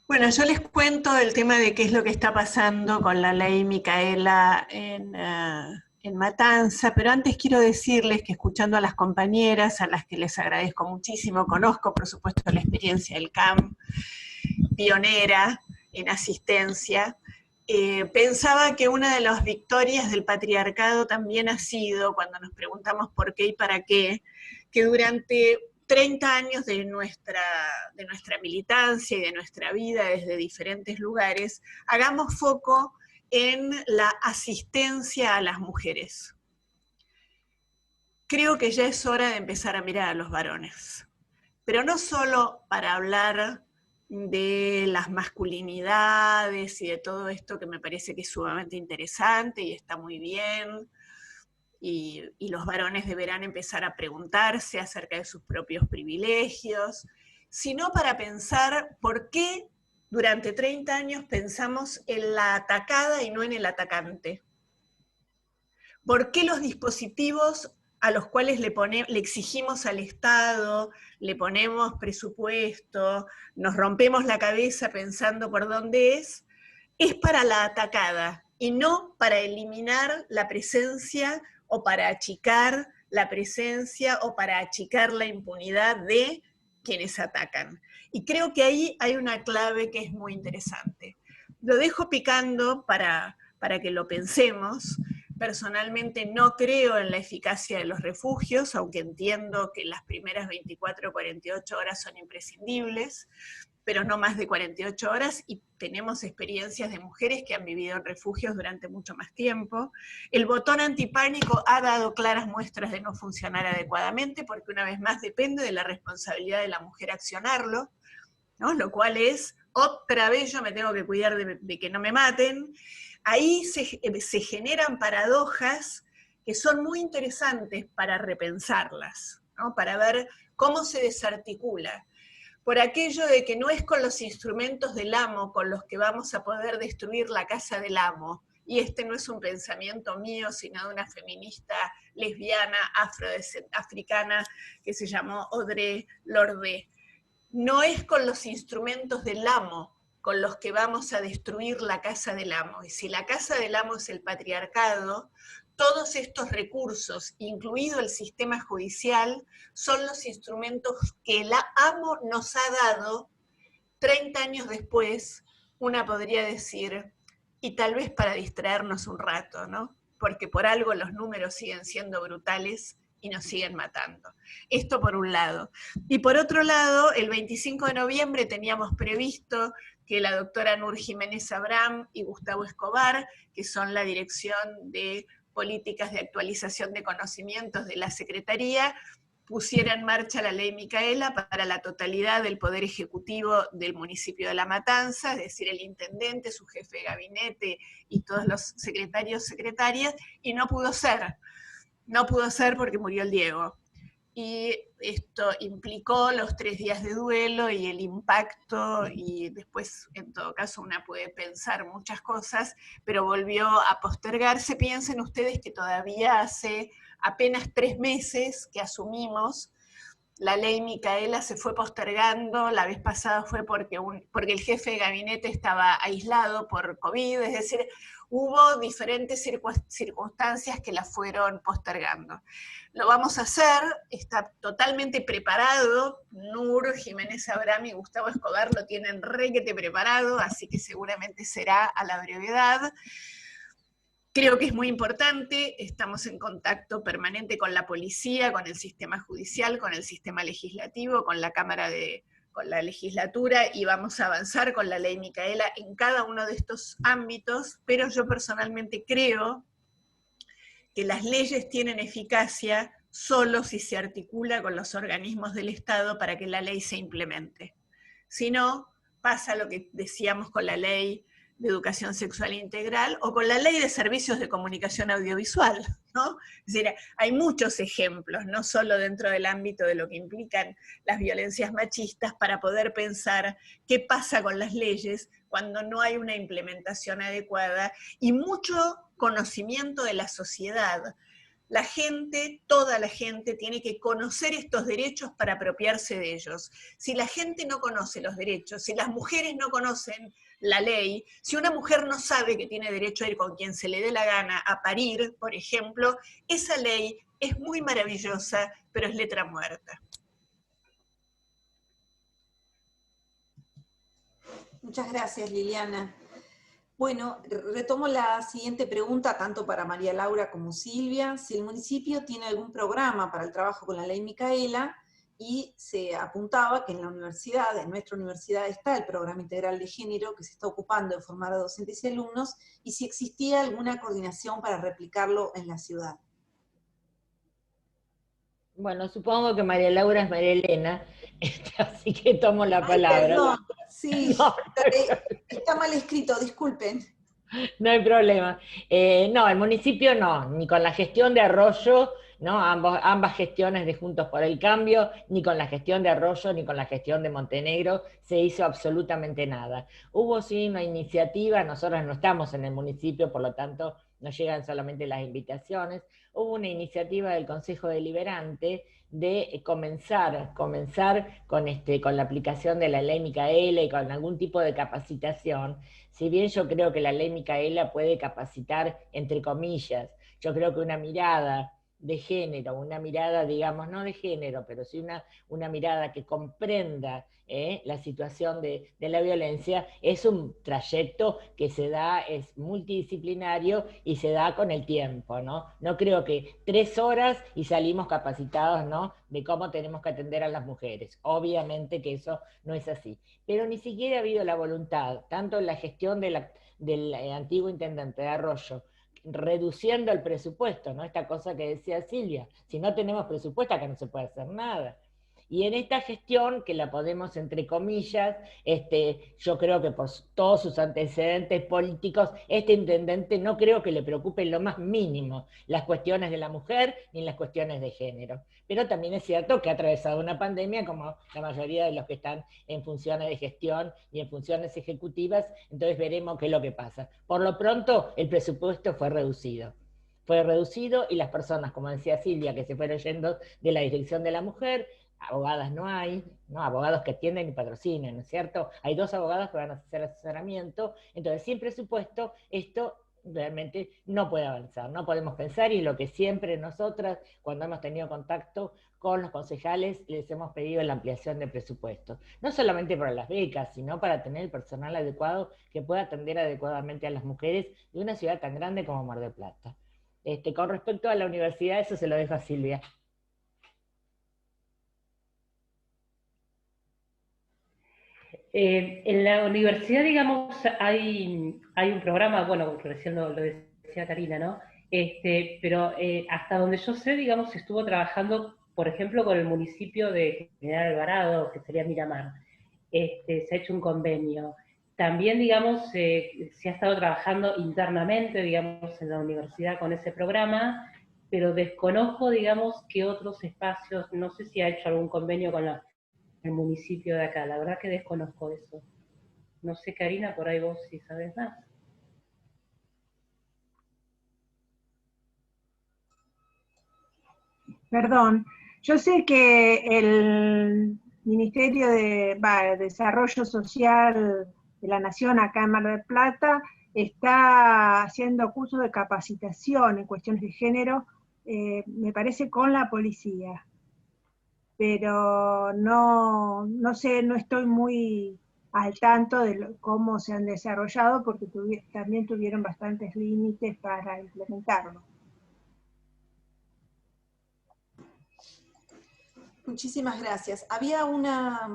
Bueno, yo les cuento el tema de qué es lo que está pasando con la ley Micaela en Matanza, pero antes quiero decirles que escuchando a las compañeras, a las que les agradezco muchísimo, conozco por supuesto la experiencia del CAM, pionera en asistencia, pensaba que una de las victorias del patriarcado también ha sido, cuando nos preguntamos por qué y para qué, que durante 30 años de nuestra militancia y de nuestra vida desde diferentes lugares, hagamos foco en la asistencia a las mujeres. Creo que ya es hora de empezar a mirar a los varones, pero no solo para hablar de las masculinidades y de todo esto que me parece que es sumamente interesante y está muy bien, y los varones deberán empezar a preguntarse acerca de sus propios privilegios, sino para pensar por qué durante 30 años pensamos en la atacada y no en el atacante. ¿Por qué los dispositivos a los cuales le exigimos al Estado, le ponemos presupuesto, nos rompemos la cabeza pensando por dónde es para la atacada y no para eliminar la presencia o para achicar la presencia o para achicar la impunidad de quienes atacan? Y creo que ahí hay una clave que es muy interesante. Lo dejo picando para que lo pensemos. Personalmente no creo en la eficacia de los refugios, aunque entiendo que las primeras 24 o 48 horas son imprescindibles, pero no más de 48 horas, y tenemos experiencias de mujeres que han vivido en refugios durante mucho más tiempo. El botón antipánico ha dado claras muestras de no funcionar adecuadamente, porque una vez más depende de la responsabilidad de la mujer accionarlo, ¿no? Lo cual es, otra vez yo me tengo que cuidar de que no me maten. Ahí se generan paradojas que son muy interesantes para repensarlas, ¿no? Para ver cómo se desarticula. Por aquello de que no es con los instrumentos del amo con los que vamos a poder destruir la casa del amo, y este no es un pensamiento mío, sino de una feminista lesbiana africana que se llamó Audre Lorde. No es con los instrumentos del amo con los que vamos a destruir la casa del amo. Y si la casa del amo es el patriarcado, todos estos recursos, incluido el sistema judicial, son los instrumentos que el amo nos ha dado 30 años después, una podría decir, y tal vez para distraernos un rato, ¿no? Porque por algo los números siguen siendo brutales y nos siguen matando. Esto por un lado. Y por otro lado, el 25 de noviembre teníamos previsto que la doctora Nur Jiménez Abraham y Gustavo Escobar, que son la Dirección de Políticas de Actualización de Conocimientos de la Secretaría, pusiera en marcha la ley Micaela para la totalidad del Poder Ejecutivo del municipio de La Matanza, es decir, el intendente, su jefe de gabinete y todos los secretarios, secretarias, y no pudo ser. No pudo ser porque murió el Diego. Y esto implicó los 3 días de duelo y el impacto, y después, en todo caso, una puede pensar muchas cosas, pero volvió a postergarse. Piensen ustedes que todavía hace apenas 3 meses que asumimos, la ley Micaela se fue postergando, la vez pasada fue porque el jefe de gabinete estaba aislado por COVID, es decir, hubo diferentes circunstancias que la fueron postergando. Lo vamos a hacer, está totalmente preparado, Nur, Jiménez Abraham y Gustavo Escobar lo tienen requete preparado, así que seguramente será a la brevedad. Creo que es muy importante, estamos en contacto permanente con la policía, con el sistema judicial, con el sistema legislativo, con la con la legislatura, y vamos a avanzar con la ley Micaela en cada uno de estos ámbitos, pero yo personalmente creo que las leyes tienen eficacia solo si se articula con los organismos del Estado para que la ley se implemente. Si no, pasa lo que decíamos con la ley de educación sexual integral o con la ley de servicios de comunicación audiovisual, ¿no? Es decir, hay muchos ejemplos, no solo dentro del ámbito de lo que implican las violencias machistas, para poder pensar qué pasa con las leyes cuando no hay una implementación adecuada y mucho conocimiento de la sociedad. La gente, toda la gente, tiene que conocer estos derechos para apropiarse de ellos. Si la gente no conoce los derechos, si las mujeres no conocen la ley, si una mujer no sabe que tiene derecho a ir con quien se le dé la gana a parir, por ejemplo, esa ley es muy maravillosa, pero es letra muerta. Muchas gracias, Liliana. Bueno, retomo la siguiente pregunta, tanto para María Laura como Silvia. Si el municipio tiene algún programa para el trabajo con la ley Micaela, y se apuntaba que en la universidad, en nuestra universidad, está el programa integral de género que se está ocupando de formar a docentes y alumnos, y si existía alguna coordinación para replicarlo en la ciudad. Bueno, supongo que María Laura es María Elena, así que tomo la palabra. Perdón, sí, no, está mal escrito, disculpen. No hay problema. No, el municipio no, ni con la gestión de Arroyo, ¿no? Ambas gestiones de Juntos por el Cambio, ni con la gestión de Arroyo, ni con la gestión de Montenegro, se hizo absolutamente nada. Hubo sí una iniciativa, nosotros no estamos en el municipio, por lo tanto nos llegan solamente las invitaciones. Hubo una iniciativa del Consejo Deliberante de comenzar con la aplicación de la ley Micaela y con algún tipo de capacitación. Si bien yo creo que la ley Micaela puede capacitar, entre comillas, yo creo que una mirada de género, una mirada, digamos, no de género, pero sí una mirada que comprenda la situación de la violencia, es un trayecto que se da, es multidisciplinario y se da con el tiempo, ¿no? No creo que 3 horas y salimos capacitados, ¿no?, de cómo tenemos que atender a las mujeres. Obviamente que eso no es así. Pero ni siquiera ha habido la voluntad, tanto en la gestión del antiguo intendente de Arroyo, reduciendo el presupuesto, ¿no? Esta cosa que decía Silvia, si no tenemos presupuesto acá no se puede hacer nada. Y en esta gestión, que la podemos, entre comillas, yo creo que por todos sus antecedentes políticos, este intendente no creo que le preocupe en lo más mínimo las cuestiones de la mujer ni las cuestiones de género. Pero también es cierto que ha atravesado una pandemia, como la mayoría de los que están en funciones de gestión y en funciones ejecutivas, entonces veremos qué es lo que pasa. Por lo pronto, el presupuesto fue reducido. Fue reducido y las personas, como decía Silvia, que se fueron yendo de la dirección de la mujer, abogadas no hay, ¿no? Abogados que atienden y patrocinan, ¿no es cierto? Hay 2 abogados que van a hacer asesoramiento, entonces sin presupuesto esto realmente no puede avanzar, no podemos pensar, y lo que siempre nosotras, cuando hemos tenido contacto con los concejales, les hemos pedido la ampliación de presupuesto, no solamente para las becas, sino para tener el personal adecuado que pueda atender adecuadamente a las mujeres de una ciudad tan grande como Mar del Plata. Con respecto a la universidad, eso se lo dejo a Silvia. En la universidad, digamos, hay un programa, bueno, recién lo decía Karina, ¿no? Pero hasta donde yo sé, digamos, se estuvo trabajando, por ejemplo, con el municipio de General Alvarado, que sería Miramar. Se ha hecho un convenio. También, digamos, se ha estado trabajando internamente, digamos, en la universidad con ese programa, pero desconozco, digamos, qué otros espacios, no sé si ha hecho algún convenio con el municipio de acá, la verdad que desconozco eso. No sé, Karina, por ahí vos sí sabés más. Perdón, yo sé que el Ministerio de Desarrollo Social de la Nación acá en Mar del Plata está haciendo cursos de capacitación en cuestiones de género, me parece con la policía. Pero no sé, no estoy muy al tanto de cómo se han desarrollado, porque también tuvieron bastantes límites para implementarlo. Muchísimas gracias. Había una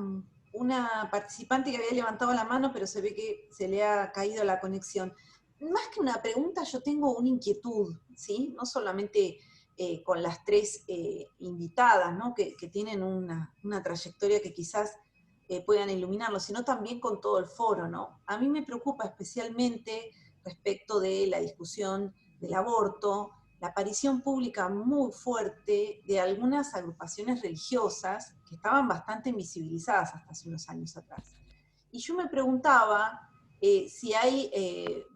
participante que había levantado la mano, pero se ve que se le ha caído la conexión. Más que una pregunta, yo tengo una inquietud, ¿sí? No solamente con las tres invitadas, ¿no? que tienen una trayectoria que quizás puedan iluminarlo, sino también con todo el foro, ¿no? A mí me preocupa especialmente respecto de la discusión del aborto, la aparición pública muy fuerte de algunas agrupaciones religiosas que estaban bastante invisibilizadas hasta hace unos años atrás. Y yo me preguntaba si hay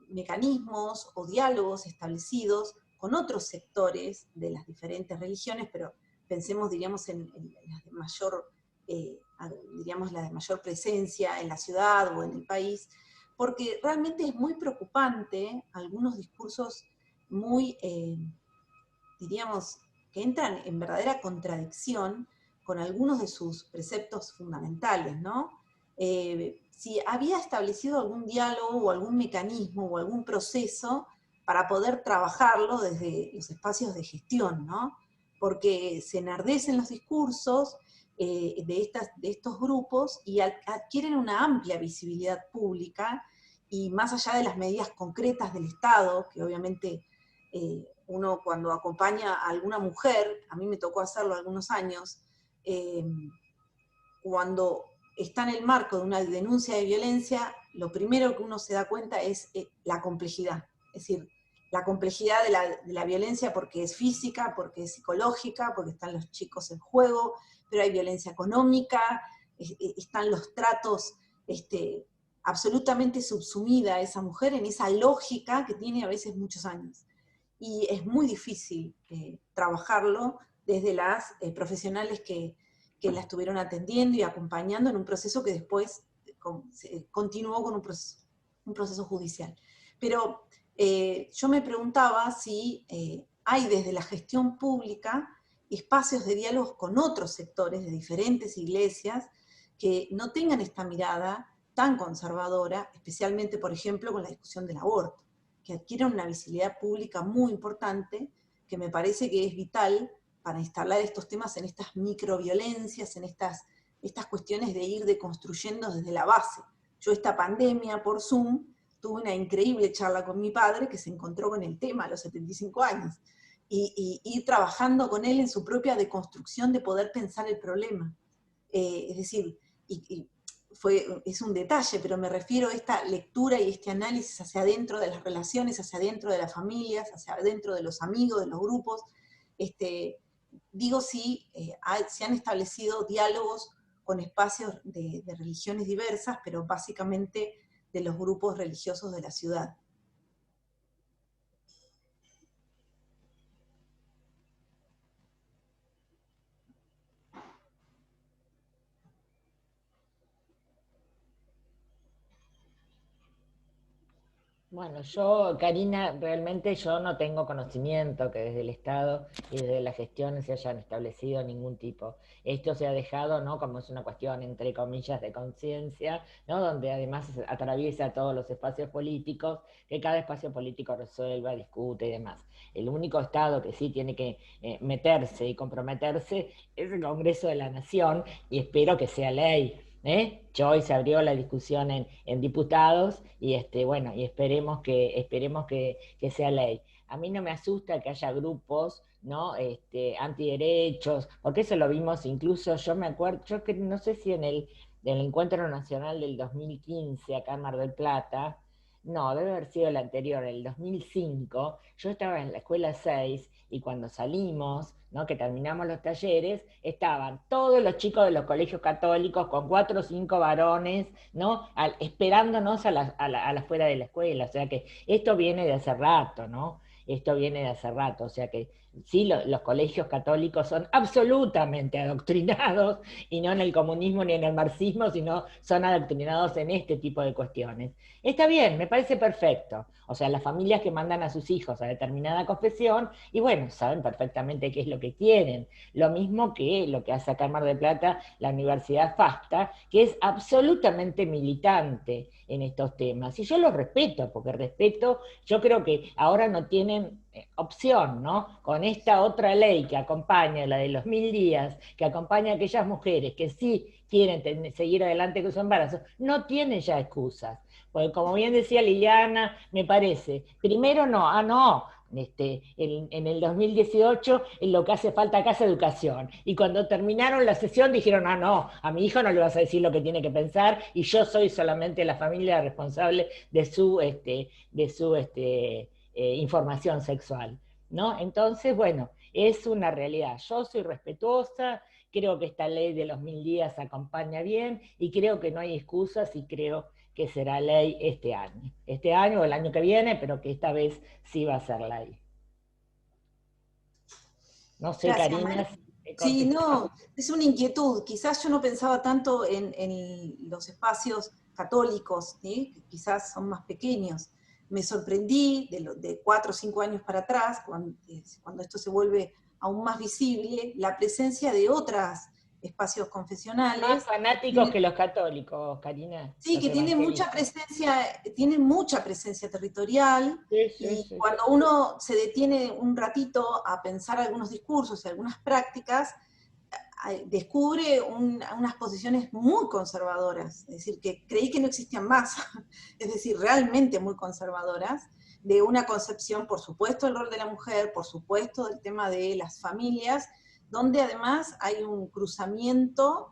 mecanismos o diálogos establecidos con otros sectores de las diferentes religiones, pero pensemos, diríamos, en las de mayor, diríamos, la de mayor presencia en la ciudad o en el país, porque realmente es muy preocupante algunos discursos muy, diríamos, que entran en verdadera contradicción con algunos de sus preceptos fundamentales, ¿no? Si había establecido algún diálogo o algún mecanismo o algún proceso para poder trabajarlo desde los espacios de gestión, ¿no? Porque se enardecen los discursos de estos grupos y adquieren una amplia visibilidad pública, y más allá de las medidas concretas del Estado, que obviamente uno cuando acompaña a alguna mujer, a mí me tocó hacerlo algunos años, cuando está en el marco de una denuncia de violencia, lo primero que uno se da cuenta es la complejidad, es decir, la complejidad de la violencia, porque es física, porque es psicológica, porque están los chicos en juego, pero hay violencia económica, están los tratos, absolutamente subsumida a esa mujer en esa lógica que tiene a veces muchos años. Y es muy difícil trabajarlo desde las profesionales que la estuvieron atendiendo y acompañando en un proceso que después continuó con un proceso judicial. Pero yo me preguntaba si hay desde la gestión pública espacios de diálogo con otros sectores de diferentes iglesias que no tengan esta mirada tan conservadora, especialmente, por ejemplo, con la discusión del aborto, que adquieran una visibilidad pública muy importante, que me parece que es vital para instalar estos temas en estas microviolencias, en estas cuestiones de ir deconstruyendo desde la base. Yo esta pandemia por Zoom tuve una increíble charla con mi padre que se encontró con el tema a los 75 años, y ir trabajando con él en su propia deconstrucción de poder pensar el problema. Es decir, es un detalle, pero me refiero a esta lectura y este análisis hacia adentro de las relaciones, hacia adentro de las familias, hacia adentro de los amigos, de los grupos. Digo si se han establecido diálogos con espacios de religiones diversas, pero básicamente de los grupos religiosos de la ciudad. Bueno, yo, Karina, realmente yo no tengo conocimiento que desde el Estado y desde la gestión se hayan establecido ningún tipo. Esto se ha dejado, ¿no? Como es una cuestión, entre comillas, de conciencia, ¿no? Donde además atraviesa todos los espacios políticos, que cada espacio político resuelva, discute y demás. El único Estado que sí tiene que meterse y comprometerse es el Congreso de la Nación, y espero que sea ley. Ya hoy se abrió la discusión en diputados y bueno, y esperemos que sea ley. A mí no me asusta que haya grupos, ¿no? Antiderechos, porque eso lo vimos incluso, yo me acuerdo, yo que no sé si en el Encuentro Nacional del 2015 acá en Mar del Plata, no, debe haber sido el anterior, el 2005, yo estaba en la escuela 6 y cuando salimos, ¿no? Que terminamos los talleres, estaban todos los chicos de los colegios católicos con 4 o 5 varones, ¿no? Esperándonos a la afuera de la escuela, o sea que esto viene de hace rato, ¿no? esto viene de hace rato, o sea que sí, los colegios católicos son absolutamente adoctrinados, y no en el comunismo ni en el marxismo, sino son adoctrinados en este tipo de cuestiones. Está bien, me parece perfecto. O sea, las familias que mandan a sus hijos a determinada confesión, y bueno, saben perfectamente qué es lo que quieren. Lo mismo que lo que hace acá en Mar del Plata la Universidad FASTA, que es absolutamente militante en estos temas. Y yo los respeto, porque respeto, yo creo que ahora no tienen opción, ¿no? Con esta otra ley que acompaña, la de los 1000 días, que acompaña a aquellas mujeres que sí quieren seguir adelante con su embarazo, no tienen ya excusas. Porque como bien decía Liliana, me parece, primero no, en el 2018 lo que hace falta acá es educación. Y cuando terminaron la sesión dijeron, no, a mi hijo no le vas a decir lo que tiene que pensar, y yo soy solamente la familia responsable de su información sexual, ¿no? Entonces, bueno, es una realidad. Yo soy respetuosa, creo que esta ley de los 1000 días acompaña bien, y creo que no hay excusas, y creo que será ley este año o el año que viene, pero que esta vez sí va a ser ley. No sé, Gracias, Karina. Sí, no, es una inquietud. Quizás yo no pensaba tanto en los espacios católicos, ¿sí? Que quizás son más pequeños. Me sorprendí de 4 o 5 años para atrás, cuando esto se vuelve aún más visible, la presencia de otros espacios confesionales. Más fanáticos que los católicos, Karina. Sí, que tienen mucha presencia territorial, sí. Cuando uno se detiene un ratito a pensar algunos discursos y algunas prácticas, descubre unas posiciones muy conservadoras, es decir, que creí que no existían más, es decir, realmente muy conservadoras, de una concepción, por supuesto, del rol de la mujer, por supuesto, del tema de las familias, donde además hay un cruzamiento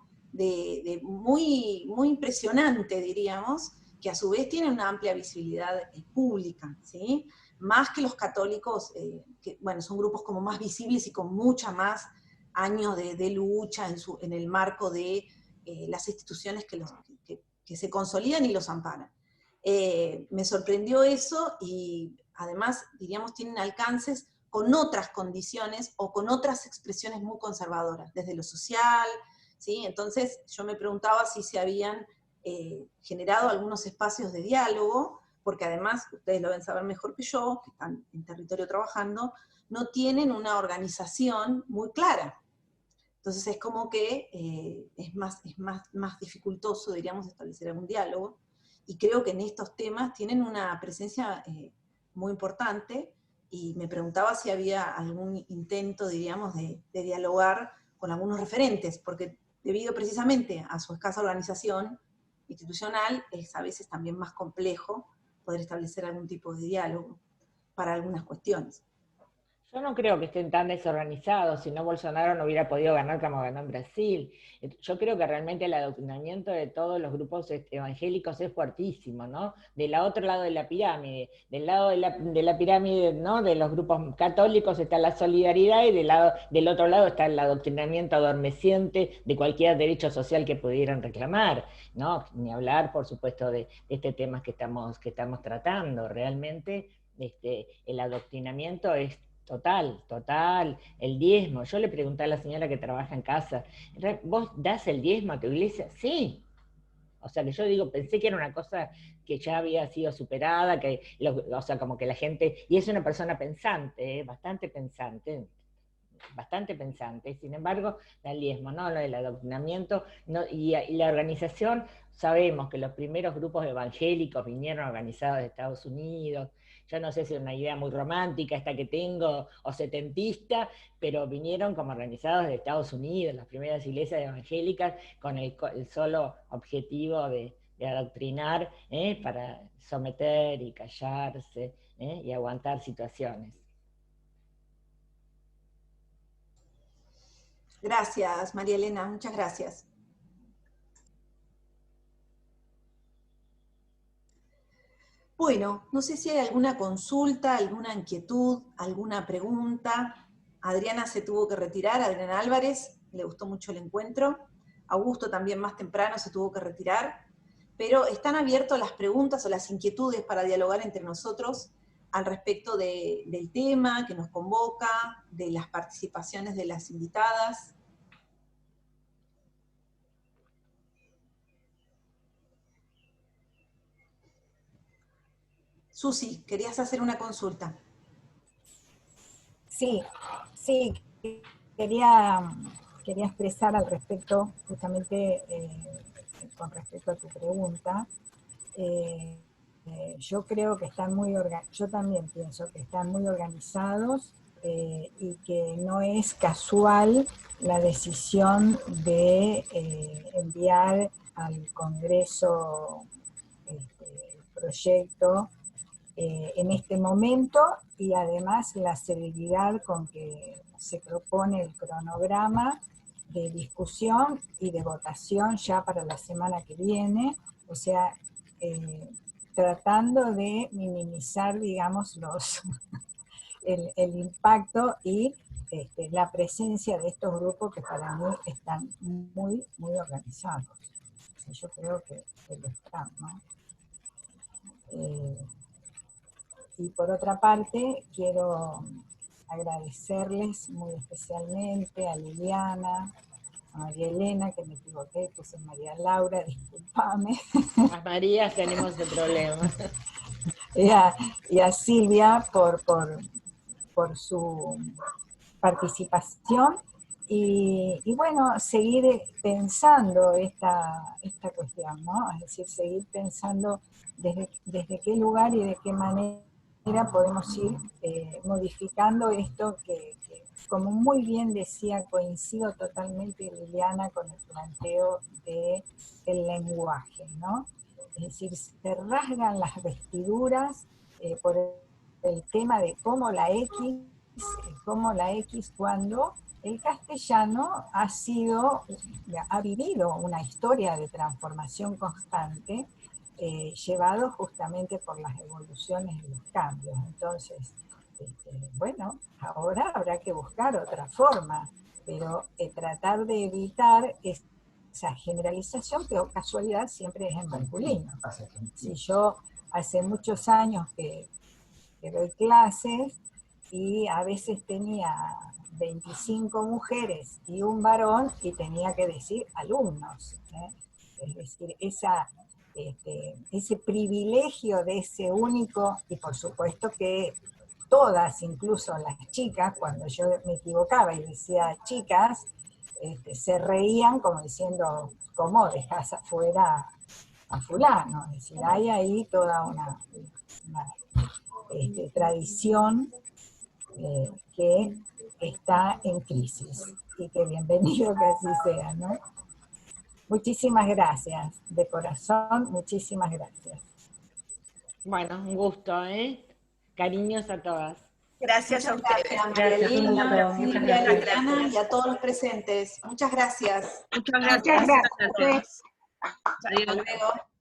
muy, muy impresionante, diríamos, que a su vez tiene una amplia visibilidad pública, ¿sí? Más que los católicos, que bueno, son grupos como más visibles y con mucha más años de lucha en el marco de las instituciones que se consolidan y los amparan. Me sorprendió eso, y además, diríamos, tienen alcances con otras condiciones o con otras expresiones muy conservadoras, desde lo social, ¿sí? Entonces yo me preguntaba si se habían generado algunos espacios de diálogo, porque además, ustedes lo deben saber mejor que yo, que están en territorio trabajando, no tienen una organización muy clara. Entonces es como que es más dificultoso, diríamos, establecer algún diálogo, y creo que en estos temas tienen una presencia muy importante, y me preguntaba si había algún intento, diríamos, de dialogar con algunos referentes, porque debido precisamente a su escasa organización institucional, es a veces también más complejo poder establecer algún tipo de diálogo para algunas cuestiones. Yo no creo que estén tan desorganizados, si no Bolsonaro no hubiera podido ganar como ganó en Brasil. Yo creo que realmente el adoctrinamiento de todos los grupos evangélicos es fuertísimo, ¿no? Del otro lado de la pirámide, del lado de la pirámide, ¿no? De los grupos católicos está la solidaridad, y del otro lado está el adoctrinamiento adormeciente de cualquier derecho social que pudieran reclamar, ¿no? Ni hablar, por supuesto, de este tema que estamos tratando. Realmente el adoctrinamiento es total, el diezmo. Yo le pregunté a la señora que trabaja en casa, ¿vos das el diezmo a tu iglesia? Sí. O sea, que yo digo, pensé que era una cosa que ya había sido superada, o sea, como que la gente, y es una persona pensante, bastante pensante, sin embargo, da el diezmo, ¿no? Lo del adoctrinamiento, no, y la organización, sabemos que los primeros grupos evangélicos vinieron organizados de Estados Unidos. Yo no sé si es una idea muy romántica esta que tengo, o setentista, pero vinieron como organizados de Estados Unidos, las primeras iglesias evangélicas, con el solo objetivo de adoctrinar, para someter y callarse, y aguantar situaciones. Gracias, María Elena, muchas gracias. Bueno, no sé si hay alguna consulta, alguna inquietud, alguna pregunta. Adriana se tuvo que retirar, Adriana Álvarez, le gustó mucho el encuentro. Augusto también más temprano se tuvo que retirar. Pero están abiertas las preguntas o las inquietudes para dialogar entre nosotros al respecto del tema que nos convoca, de las participaciones de las invitadas. Susi, querías hacer una consulta. Sí, quería expresar al respecto, justamente con respecto a tu pregunta. Yo creo que yo también pienso que están muy organizados y que no es casual la decisión de enviar al Congreso el proyecto en este momento, y además la celeridad con que se propone el cronograma de discusión y de votación ya para la semana que viene, o sea, tratando de minimizar, digamos, el impacto y la presencia de estos grupos que para mí están muy, muy organizados. O sea, yo creo que lo están, ¿no? Y por otra parte, quiero agradecerles muy especialmente a Liliana, a María Elena, que me equivoqué, puse María Laura, discúlpame. Las Marías tenemos el problema. Y a Silvia por su participación. Y bueno, seguir pensando esta cuestión, ¿no? Es decir, seguir pensando desde qué lugar y de qué manera podemos ir modificando esto que, como muy bien decía, coincido totalmente, Liliana, con el planteo del lenguaje, ¿no? Es decir, se rasgan las vestiduras por el tema de cómo la X cuando el castellano ha vivido una historia de transformación constante, llevado justamente por las evoluciones y los cambios. Entonces, bueno, ahora habrá que buscar otra forma, pero tratar de evitar esa generalización, que casualidad siempre es en masculino. Si yo hace muchos años que doy clases, y a veces tenía 25 mujeres y un varón, y tenía que decir alumnos, ¿eh? Es decir, ese privilegio de ese único, y por supuesto que todas, incluso las chicas, cuando yo me equivocaba y decía chicas, se reían como diciendo, ¿cómo dejas afuera a fulano? Es decir, hay ahí toda una tradición que está en crisis, y que bienvenido que así sea, ¿no? Muchísimas gracias, de corazón, muchísimas gracias. Bueno, un gusto, Cariños a todas. Gracias a ustedes. Gracias, Silvia, Liliana, y a todos los presentes. Muchas gracias. Muchas gracias. Muchas gracias. Adiós. Hasta luego.